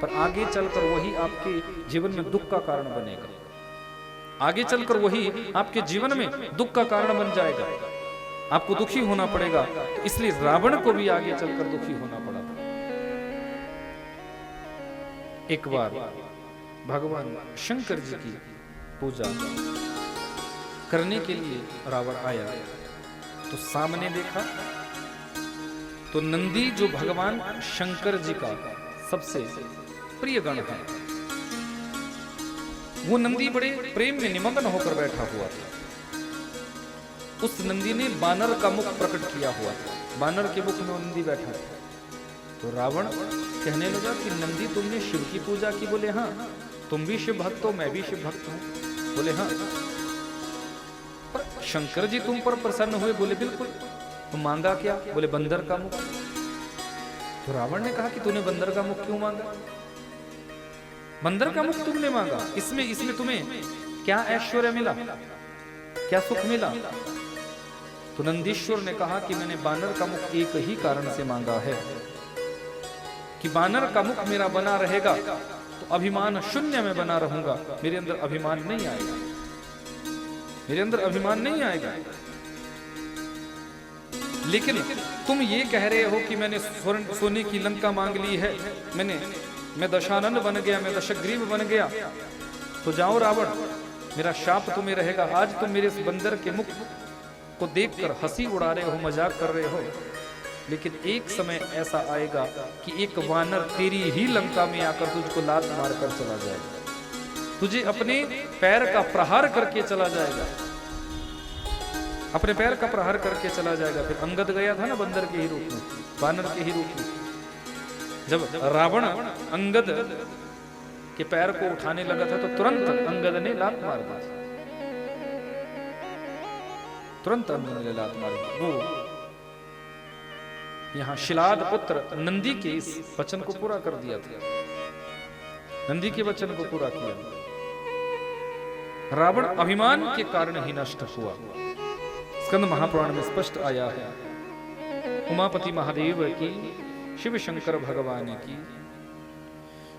पर आगे चलकर वही आपके जीवन में दुख का कारण बनेगा। आगे चलकर वही आपके जीवन में दुख का कारण बन जाएगा, आपको दुखी होना पड़ेगा। तो इसलिए रावण को भी आगे चलकर दुखी होना पड़ा था। एक बार भगवान शंकर जी की पूजा करने के लिए रावण आया, तो सामने देखा तो नंदी, जो भगवान शंकर जी का सबसे प्रिय गण है, वो नंदी बड़े प्रेम में निमग्न होकर बैठा हुआ था। उस नंदी ने बानर का मुख प्रकट किया हुआ था, बानर के मुख में नंदी बैठा था। तो रावण कहने लगा कि नंदी, तुमने शिव की पूजा की? बोले हाँ। तुम भी शिव भक्त हो? मैं भी शिव भक्त हूं। बोले हाँ। पर शंकर जी तुम पर प्रसन्न हुए? बोले बिल्कुल। तुम मांगा क्या? बोले बंदर का मुख। तो रावण ने कहा कि तूने बंदर का मुख क्यों मांगा? बंदर का मुख तुमने मांगा, इसमें तुम्हें क्या ऐश्वर्य मिला, क्या सुख मिला? तो नंदीश्वर ने कहा कि मैंने बानर का मुख एक ही कारण से मांगा है कि बानर का मुख मेरा बना रहेगा तो अभिमान शून्य में बना रहूंगा, मेरे अंदर अभिमान नहीं आएगा, मेरे अंदर अभिमान नहीं आएगा। लेकिन तुम ये कह रहे हो कि मैंने सोने की लंका मांग ली है, मैं दशानन बन गया, मैं दशग्रीव बन गया, तो जाओ रावण, मेरा शाप तुम्हें रहेगा। आज तुम मेरे इस बंदर के मुख को देखकर हंसी उड़ा रहे हो, मजाक कर रहे हो, लेकिन एक समय ऐसा आएगा कि एक वानर तेरी ही लंका में आकर तुझको लात मारकर चला जाएगा, तुझे अपने पैर का प्रहार करके चला जाएगा, अपने पैर का प्रहार करके चला जाएगा। फिर अंगद गया था ना बंदर के ही रूप में, वानर के ही रूप में, जब रावण अंगद के पैर को उठाने लगा था तो तुरंत अंगद ने लात मार दी। तुरंत अर्जुन ने लात मारी। वो यहाँ शिलाद पुत्र नंदी के इस वचन को पूरा कर दिया था, नंदी के वचन को पूरा किया। रावण अभिमान के कारण ही नष्ट हुआ। स्कंद महापुराण में स्पष्ट आया है। उमापति महादेव की, शिव शंकर भगवान की,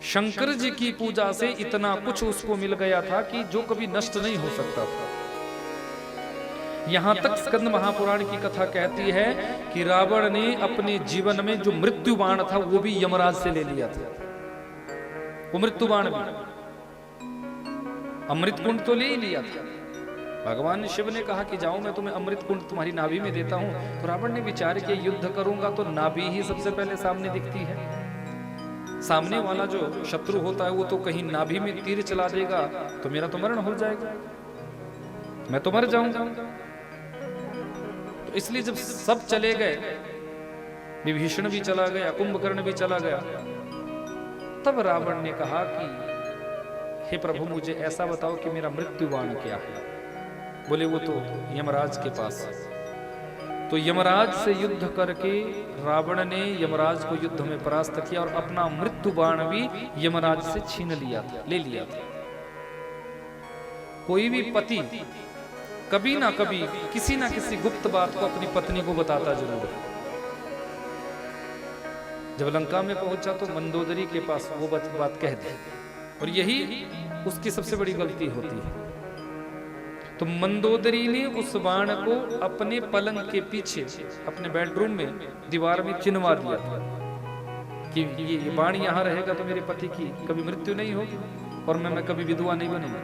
शंकर जी की पूजा से इतना कुछ उसको मिल गया था कि जो कभी नष्ट नहीं हो सकता था। यहां तक स्कंद महापुराण की कथा कहती है कि रावण ने अपने जीवन में जो मृत्यु बाण था वो भी यमराज से ले लिया था। वो मृत्यु बाण भी, अमृत कुंड तो ले ही लिया था। भगवान शिव ने कहा कि जाओ मैं तुम्हें अमृत कुंड तुम्हारी नाभि में देता हूं। तो रावण ने विचार किया युद्ध करूंगा तो नाभि ही सबसे पहले सामने दिखती है। सामने वाला जो शत्रु होता है वो तो कहीं नाभि में तीर चला देगा तो मेरा तो मरण हो जाएगा, मैं तो मर जाऊंगा। तो इसलिए जब सब चले गए, विभीषण भी चला गया, कुंभकर्ण भी चला गया, तब रावण ने कहा कि हे प्रभु मुझे ऐसा बताओ कि मेरा मृत्यु बाण क्या है। बोले वो तो यमराज के पास। तो यमराज से युद्ध करके रावण ने यमराज को युद्ध में परास्त किया और अपना मृत्यु बाण भी यमराज से छीन लिया था, ले लिया था। कोई भी पति कभी ना कभी किसी ना किसी गुप्त बात को अपनी पत्नी को बताता जरूर है। जब लंका में पहुंचा तो मंदोदरी के पास वो बात कह दी, और यही उसकी सबसे बड़ी गलती होती है। तो मंदोदरी ने उस बाण को अपने पलंग के पीछे अपने बेडरूम में दीवार में चिन्हवा दिया था कि ये बाण यहां रहेगा तो मेरे पति की कभी मृत्यु नहीं होगी और मैं कभी विधवा नहीं बनूंगा,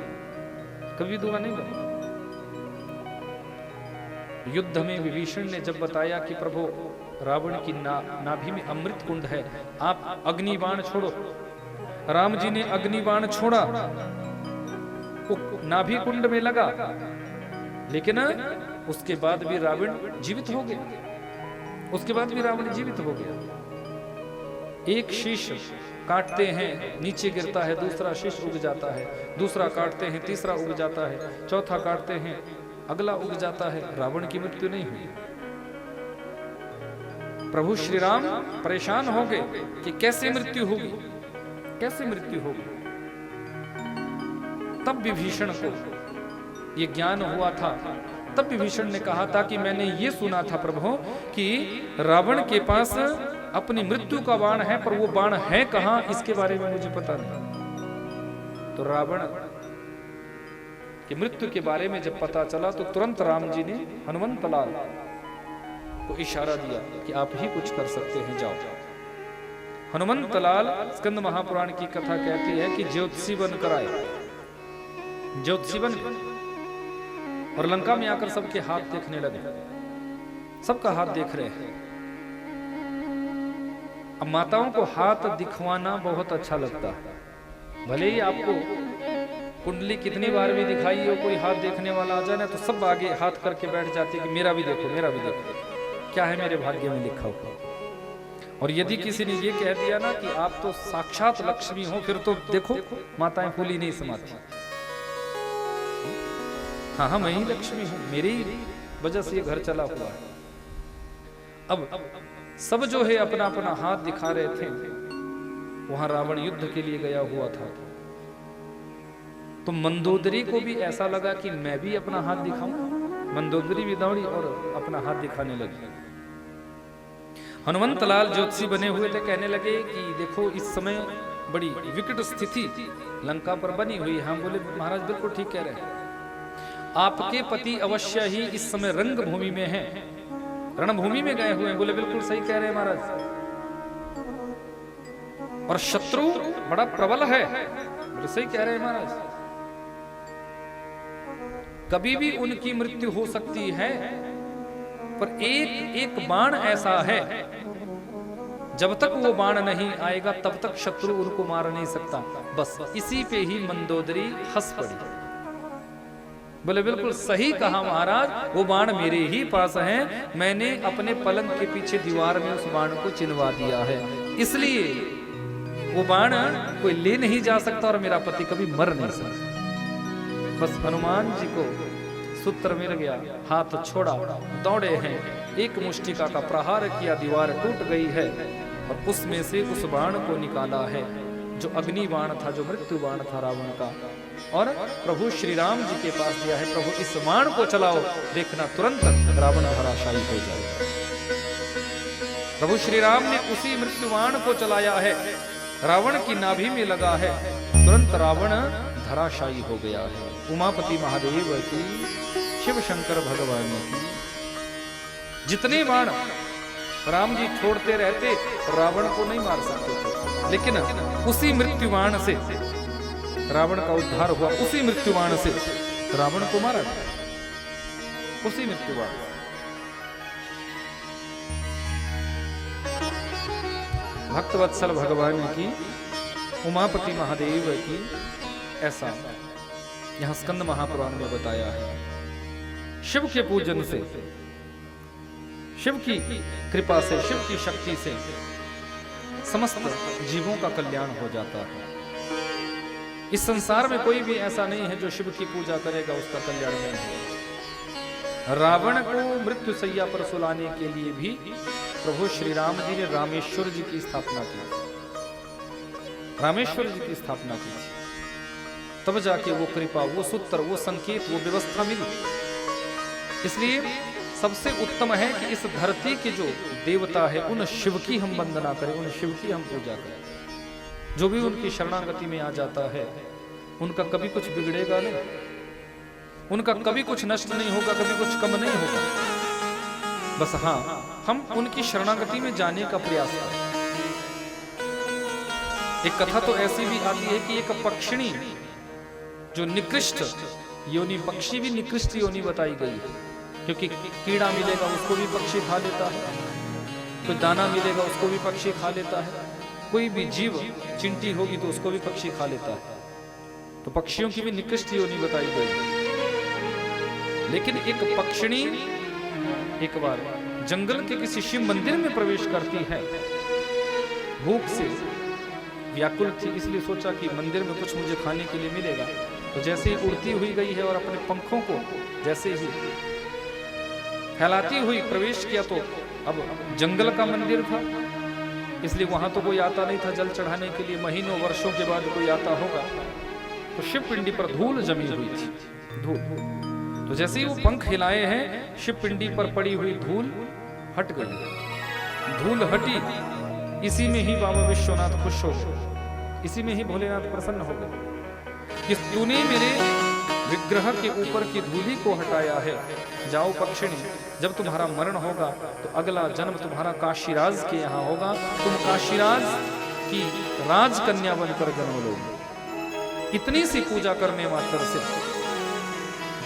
कभी विधवा नहीं बनूंगा। युद्ध में विभीषण ने जब बताया कि प्रभु रावण की नाभि में अमृत कुंड है, आप अग्नि बाण छोड़ो। राम जी ने अग्नि बाण छोड़ा, नाभि कुंड में लगा, लेकिन उसके बाद भी रावण जीवित हो गया। उसके बाद भी रावण जीवित हो गया। एक शीश काटते हैं नीचे गिरता है, दूसरा शीश उग जाता है, दूसरा काटते हैं तीसरा उग जाता है, चौथा काटते हैं अगला उग जाता है। रावण की मृत्यु नहीं हुई। प्रभु श्री राम परेशान हो गए कि कैसे मृत्यु होगी, कैसे मृत्यु होगी। तब विभीषण को ये ज्ञान हुआ था। तब विभीषण ने कहा था कि मैंने ये सुना था प्रभु कि रावण के पास अपनी मृत्यु का बाण है, पर वो बाण है कहां इसके बारे में मुझे पता नहीं। तो रावण की मृत्यु के बारे में जब पता चला तो तुरंत राम जी ने हनुमंत लाल को इशारा दिया कि आप ही कुछ कर सकते हैं, जाओ। हनुमंत लाल, स्कंद महापुराण की कथा कहती है कि ज्योतिषी बनकर आए, ज्योतिषी बन और लंका में आकर सबके हाथ देखने लगे। सबका हाथ देख रहे हैं। अब माताओं को हाथ दिखवाना बहुत अच्छा लगता है। भले ही आपको कुंडली कितनी बार भी दिखाई हो, कोई हाथ देखने वाला आ जाए तो सब आगे हाथ करके बैठ जाते कि मेरा भी देखो, मेरा भी देखो, क्या है मेरे भाग्य में लिखा हुआ। और यदि किसी ने ये कह दिया ना कि आप तो साक्षात लक्ष्मी हो, फिर तो देखो माताएं फूली नहीं समाती। हाँ, मैं ही लक्ष्मी हूं, मेरी वजह से ये घर चला हुआ है। अब सब जो है अपना अपना हाथ दिखा रहे थे। वहां रावण युद्ध के लिए गया हुआ था। तो मंदोदरी को भी ऐसा लगा कि मैं भी अपना हाथ दिखाऊं। मंदोदरी भी दौड़ी और अपना हाथ दिखाने लगी। हनुमंत लाल ज्योतिषी बने हुए थे, कहने लगे कि देखो इस समय बड़ी विकट स्थिति लंका पर बनी हुई है। हम बोले महाराज बिल्कुल ठीक कह रहे हैं, आपके पति अवश्य ही इस समय रंग भूमि में हैं, रणभूमि में गए हुए हैं। बोले बिल्कुल सही कह रहे हैं महाराज, और शत्रु बड़ा प्रबल है। बोले सही कह रहे हैं महाराज, कभी भी उनकी मृत्यु हो सकती है, पर एक एक बाण ऐसा है जब तक वो बाण नहीं आएगा तब तक शत्रु उनको मार नहीं सकता। बस इसी पे ही मंदोदरी हंस पड़ी। बोले बिल्कुल सही कहा महाराज, वो बाण मेरे ही पास है, मैंने अपने पलंग के पीछे दीवार में उस बाण को चिन्हवा दिया है, इसलिए वो बाण कोई ले नहीं जा सकता और मेरा पति कभी मर नहीं सकता। बस हनुमान जी को सूत्र मिल गया, हाथ छोड़ा, दौड़े हैं, एक मुष्टिका का प्रहार किया, दीवार टूट गई है और उसमें से उस बाण को निकाला है जो अग्नि बाण था, जो मृत्यु बाण था रावण का, और प्रभु श्री राम जी के पास दिया है, प्रभु इस बाण को चलाओ, देखना तुरंत रावण धराशायी हो जाएगा। प्रभु श्री राम ने उसी मृत्यु बाण को चलाया है, रावण की नाभि में लगा है, तुरंत रावण धराशायी हो गया है। उमापति महादेव की, शिव शंकर भगवान की, जितने बाण राम जी छोड़ते रहते रावण को नहीं मार सकते थे, लेकिन उसी मृत्यु बाण से रावण का उद्धार हुआ, उसी मृत्यु बाण से रावण को मारा गया, उसी मृत्यु बाण। भक्तवत्सल भगवान की, उमापति महादेव की, ऐसा यहां स्कंद महापुराण में बताया है। शिव के पूजन से, शिव की कृपा से, शिव की शक्ति से समस्त जीवों का कल्याण हो जाता है। इस संसार में कोई भी ऐसा नहीं है जो शिव की पूजा करेगा उसका कल्याण नहीं होगा। रावण को मृत्यु सैया पर सुलाने के लिए भी प्रभु श्री राम जी ने रामेश्वर जी की स्थापना की, रामेश्वर जी की स्थापना की, तब जाके वो कृपा, वो सूत्र, वो संकेत, वो व्यवस्था मिली। इसलिए सबसे उत्तम है कि इस धरती के जो देवता है उन शिव की हम वंदना करें, उन शिव की हम पूजा करें। जो भी उनकी शरणागति में आ जाता है उनका कभी कुछ बिगड़ेगा नहीं, उनका कभी कुछ नष्ट नहीं होगा, कभी कुछ कम नहीं होगा। बस हाँ, हम उनकी शरणागति में जाने का प्रयास करें। एक कथा तो ऐसी भी आती है कि एक पक्षिणी जो निकृष्ट योनि, पक्षी भी निकृष्ट योनि बताई गई है, क्योंकि कीड़ा मिलेगा उसको भी पक्षी खा लेता है, कोई दाना मिलेगा उसको भी पक्षी खा लेता है, कोई भी जीव, चिंटी होगी तो उसको भी पक्षी खा लेता है, तो पक्षियों की भी निकृष्ट योनि बताई गई। लेकिन एक पक्षिणी एक बार जंगल के किसी शिव मंदिर में प्रवेश करती है, भूख से व्याकुल थी, इसलिए सोचा कि मंदिर में कुछ मुझे खाने के लिए मिलेगा। तो जैसे ही उड़ती हुई गई है और अपने पंखों को जैसे ही फैलाती हुई प्रवेश किया, तो अब जंगल का मंदिर था, इसलिए वहां तो कोई आता नहीं था जल चढ़ाने के लिए, महीनों वर्षों के बाद कोई आता होगा। तो शिव पिंडी पर धूल जमी हुई थी, धूल। तो जैसे ही वो पंख हिलाए हैं, शिव पिंडी पर पड़ी हुई धूल हट गई। धूल हटी, इसी में ही बाबा विश्वनाथ खुश हो गए, इसी में ही भोलेनाथ प्रसन्न हो गए कि तूने मेरे विग्रह के ऊपर की धूली को हटाया है। जाओ पक्षिणी, जब तुम्हारा मरण होगा तो अगला जन्म तुम्हारा काशीराज के यहाँ होगा, तुम काशीराज की राजकन्या बनकर जन्म लोगे। इतनी सी पूजा करने मात्र से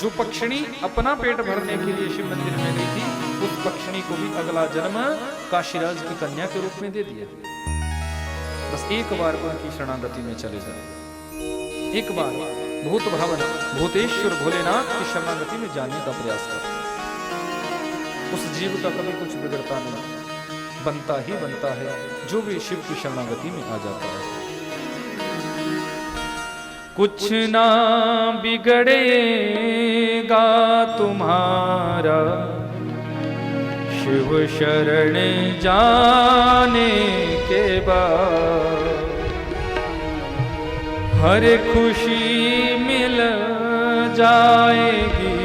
जो पक्षिणी अपना पेट भरने के लिए शिव मंदिर में गई थी, उस पक्षिणी को भी अगला जन्म काशीराज की कन्या के रूप में दे दिया। बस एक बार उनकी शरणागति में चले जाए, एक बार भूत भवन भूतेश्वर भोलेनाथ की शरणागति में जाने का प्रयास कर, उस जीव का कभी कुछ बिगड़ता नहीं, बनता ही बनता है जो भी शिव की शरणागति में आ जाता है। कुछ ना बिगड़ेगा तुम्हारा शिव शरण जाने के बाद, हर खुशी मिल जाएगी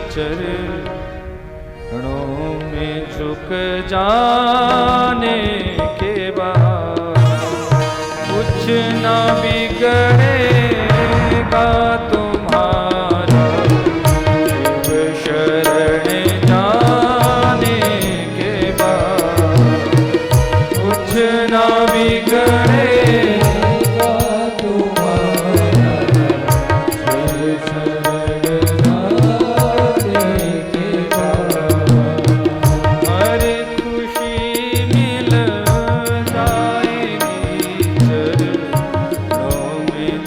चरणों में झुक जाने के बाद। कुछ ना बिगड़ेगा तुम्हारा शिव शरण जाने के बाद, कुछ ना बिगड़ेगा में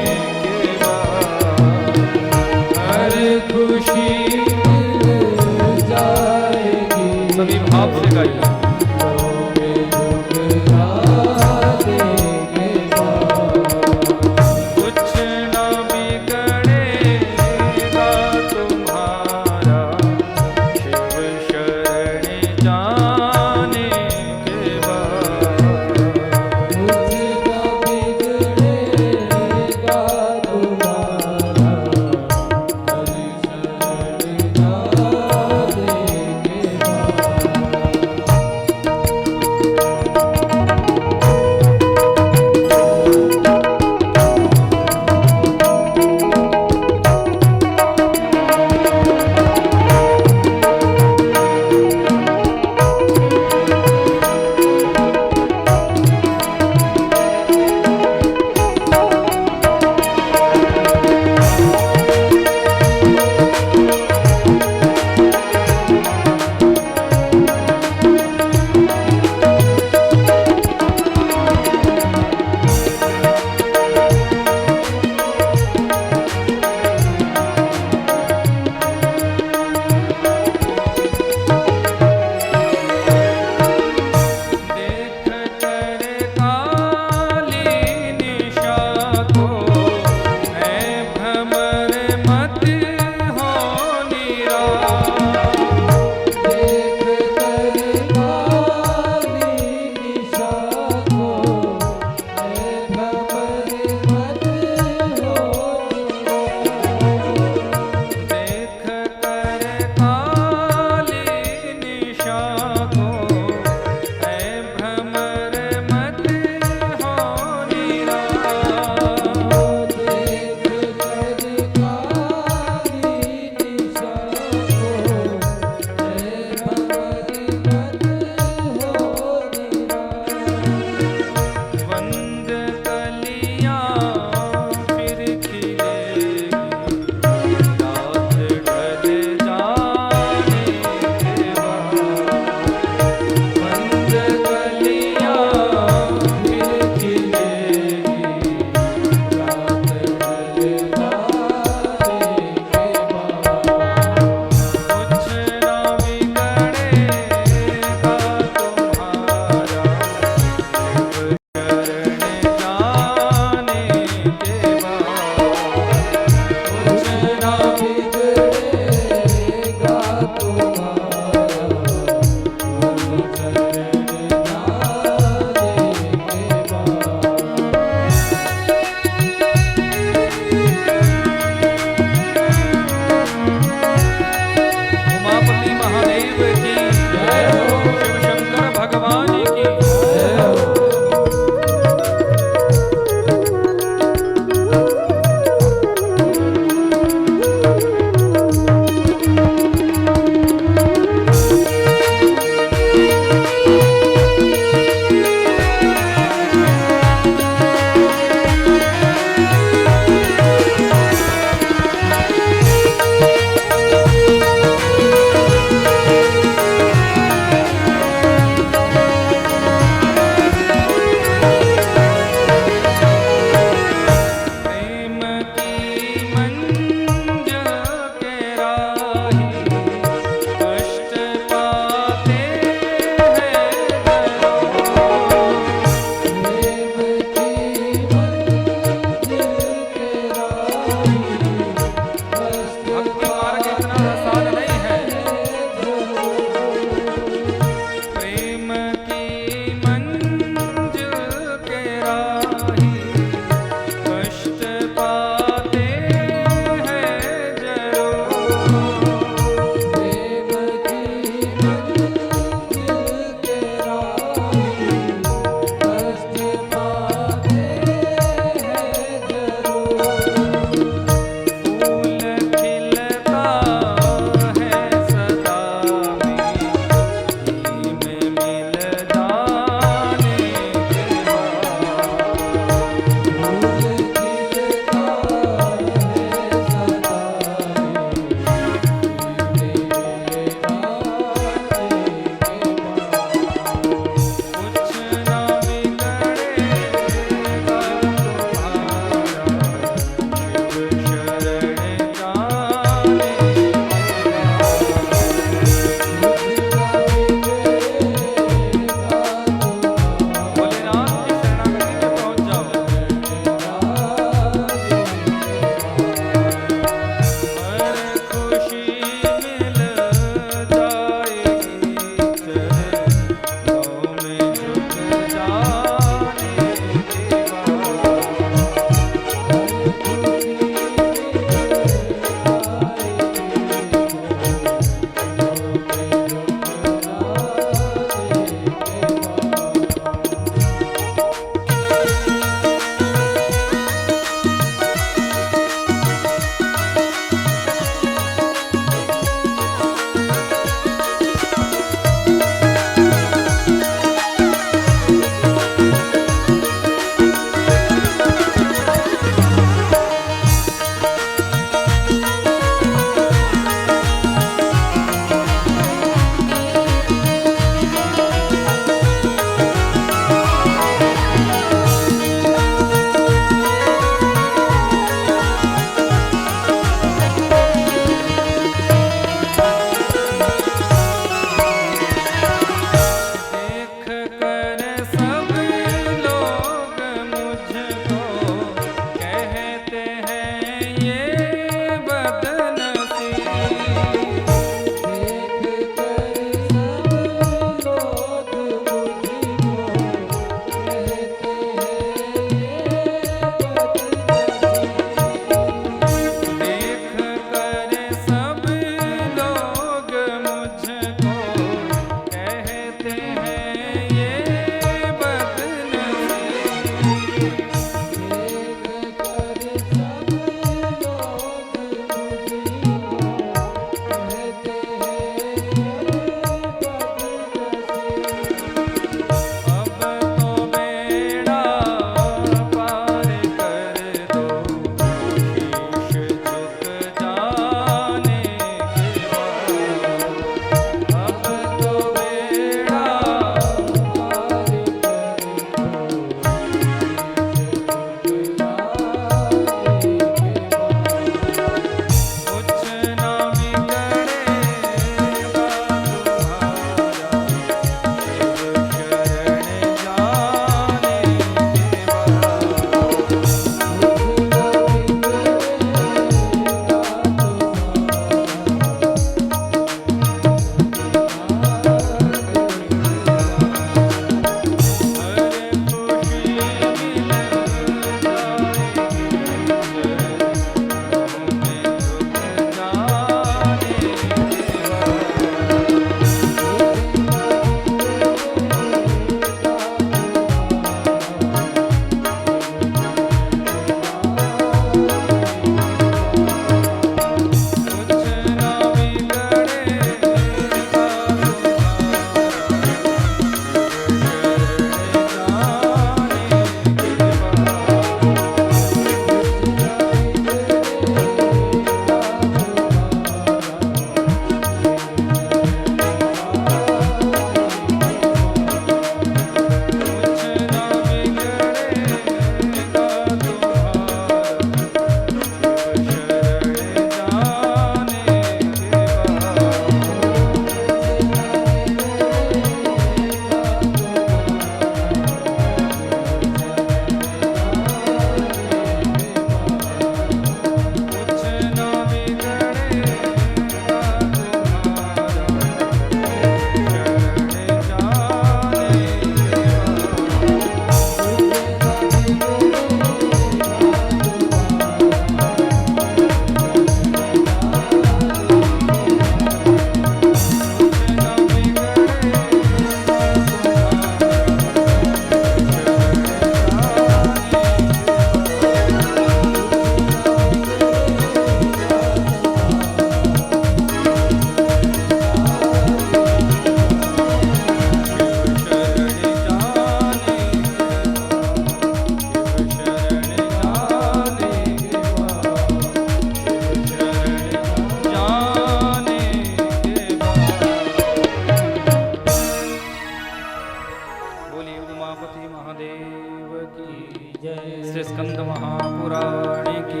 पार्वती महादेव की जय। श्री स्कंद महापुराण की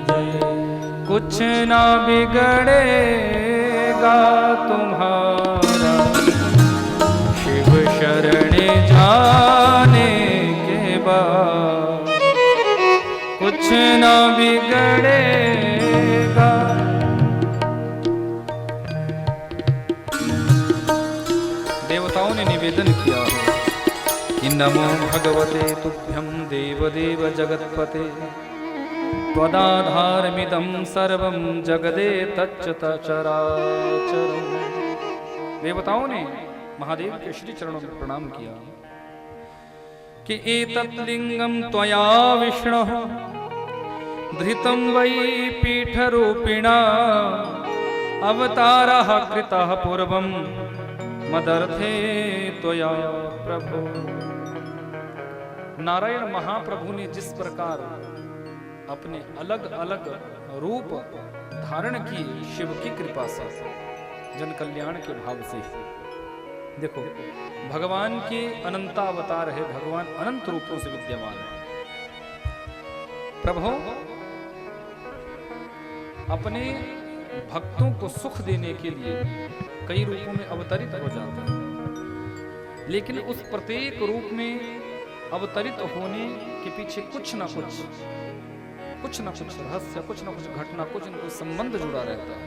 जय। कुछ ना बिगड़ेगा तुम्हारा शिव शरण जाने के बाद, कुछ ना बिगड़ेगा। देवताओं ने निवेदन किया है कि नमो भगवते तुभ्यं देवदेव जगत्पते त्वदाधारमिदं सर्वं जगदे तच्च चराचरम्। देवताओं ने महादेव के श्री चरणों में प्रणाम किया कि एतत् लिंगं त्वया विष्णुः धृतं वै पीठरूपिणा अवतारः कृतः पूर्वं मदर्थे त्वया प्रभु। नारायण महाप्रभु ने जिस प्रकार अपने अलग अलग रूप धारण किए शिव की कृपा से, जन कल्याण के भाव से। देखो भगवान के अनंतावतार है, भगवान अनंत रूपों से विद्यमान है। प्रभु अपने भक्तों को सुख देने के लिए कई रूपों में अवतरित हो जाते हैं, लेकिन उस प्रत्येक रूप में अवतरित होने के पीछे कुछ ना कुछ रहस्य, कुछ ना कुछ घटना, कुछ न कुछ संबंध जुड़ा रहता है।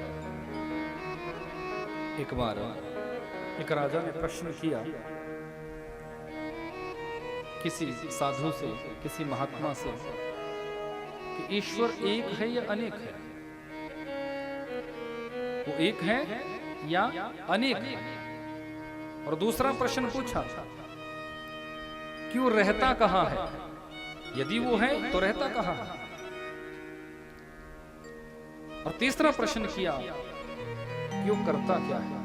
एक बार एक राजा ने प्रश्न किया किसी साधु से, किसी महात्मा से कि ईश्वर एक है या अनेक है? वो एक है या अनेक है? और दूसरा प्रश्न पूछा कि वो रहता कहां है? यदि वो है तो रहता कहां है? और तीसरा प्रश्न किया कि वो करता क्या है?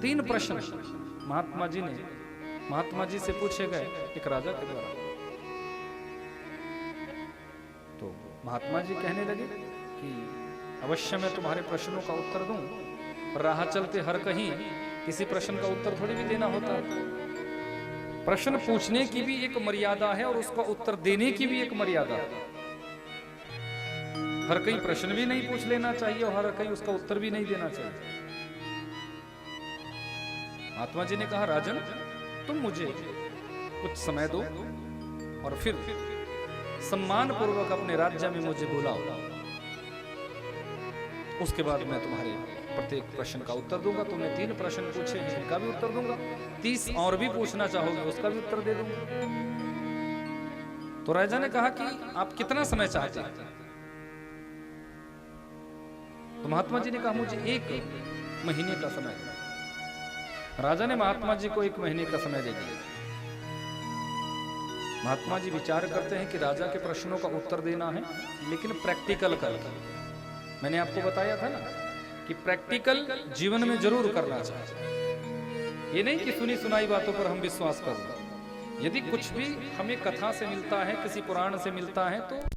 3 प्रश्न महात्मा जी से पूछे गए एक राजा के द्वारा। तो महात्मा जी कहने लगे कि अवश्य मैं तुम्हारे प्रश्नों का उत्तर दूं, पर राह चलते हर कहीं किसी प्रश्न का उत्तर थोड़ी भी देना होता है। प्रश्न पूछने की भी एक मर्यादा है और उसका उत्तर देने की भी एक मर्यादा है। हर कहीं प्रश्न भी नहीं पूछ लेना चाहिए और हर कहीं उसका उत्तर भी नहीं देना चाहिए। महात्मा जी ने कहा, राजन तुम मुझे कुछ समय दो और फिर सम्मान पूर्वक अपने राज्य में मुझे बुलाओ, उसके बाद मैं तुम्हारे प्रत्येक प्रश्न का उत्तर दूंगा। तुमने 3 प्रश्न पूछे हैं, इनका भी उत्तर दूंगा। 30 और भी पूछना चाहोगे उसका भी उत्तर दे दूंगा। तो राजा ने कहा कि आप कितना समय चाहते हैं? तो महात्मा जी ने कहा मुझे 1 महीने का समय। राजा ने महात्मा जी को 1 महीने का समय दे दिया। महात्मा जी विचार करते हैं कि राजा के प्रश्नों का उत्तर देना है, लेकिन प्रैक्टिकल करके। मैंने आपको बताया था ना कि प्रैक्टिकल जीवन में जरूर करना चाहिए। ये नहीं कि सुनी सुनाई बातों पर हम विश्वास कर लें। यदि कुछ भी हमें कथा से मिलता है, किसी पुराण से मिलता है, तो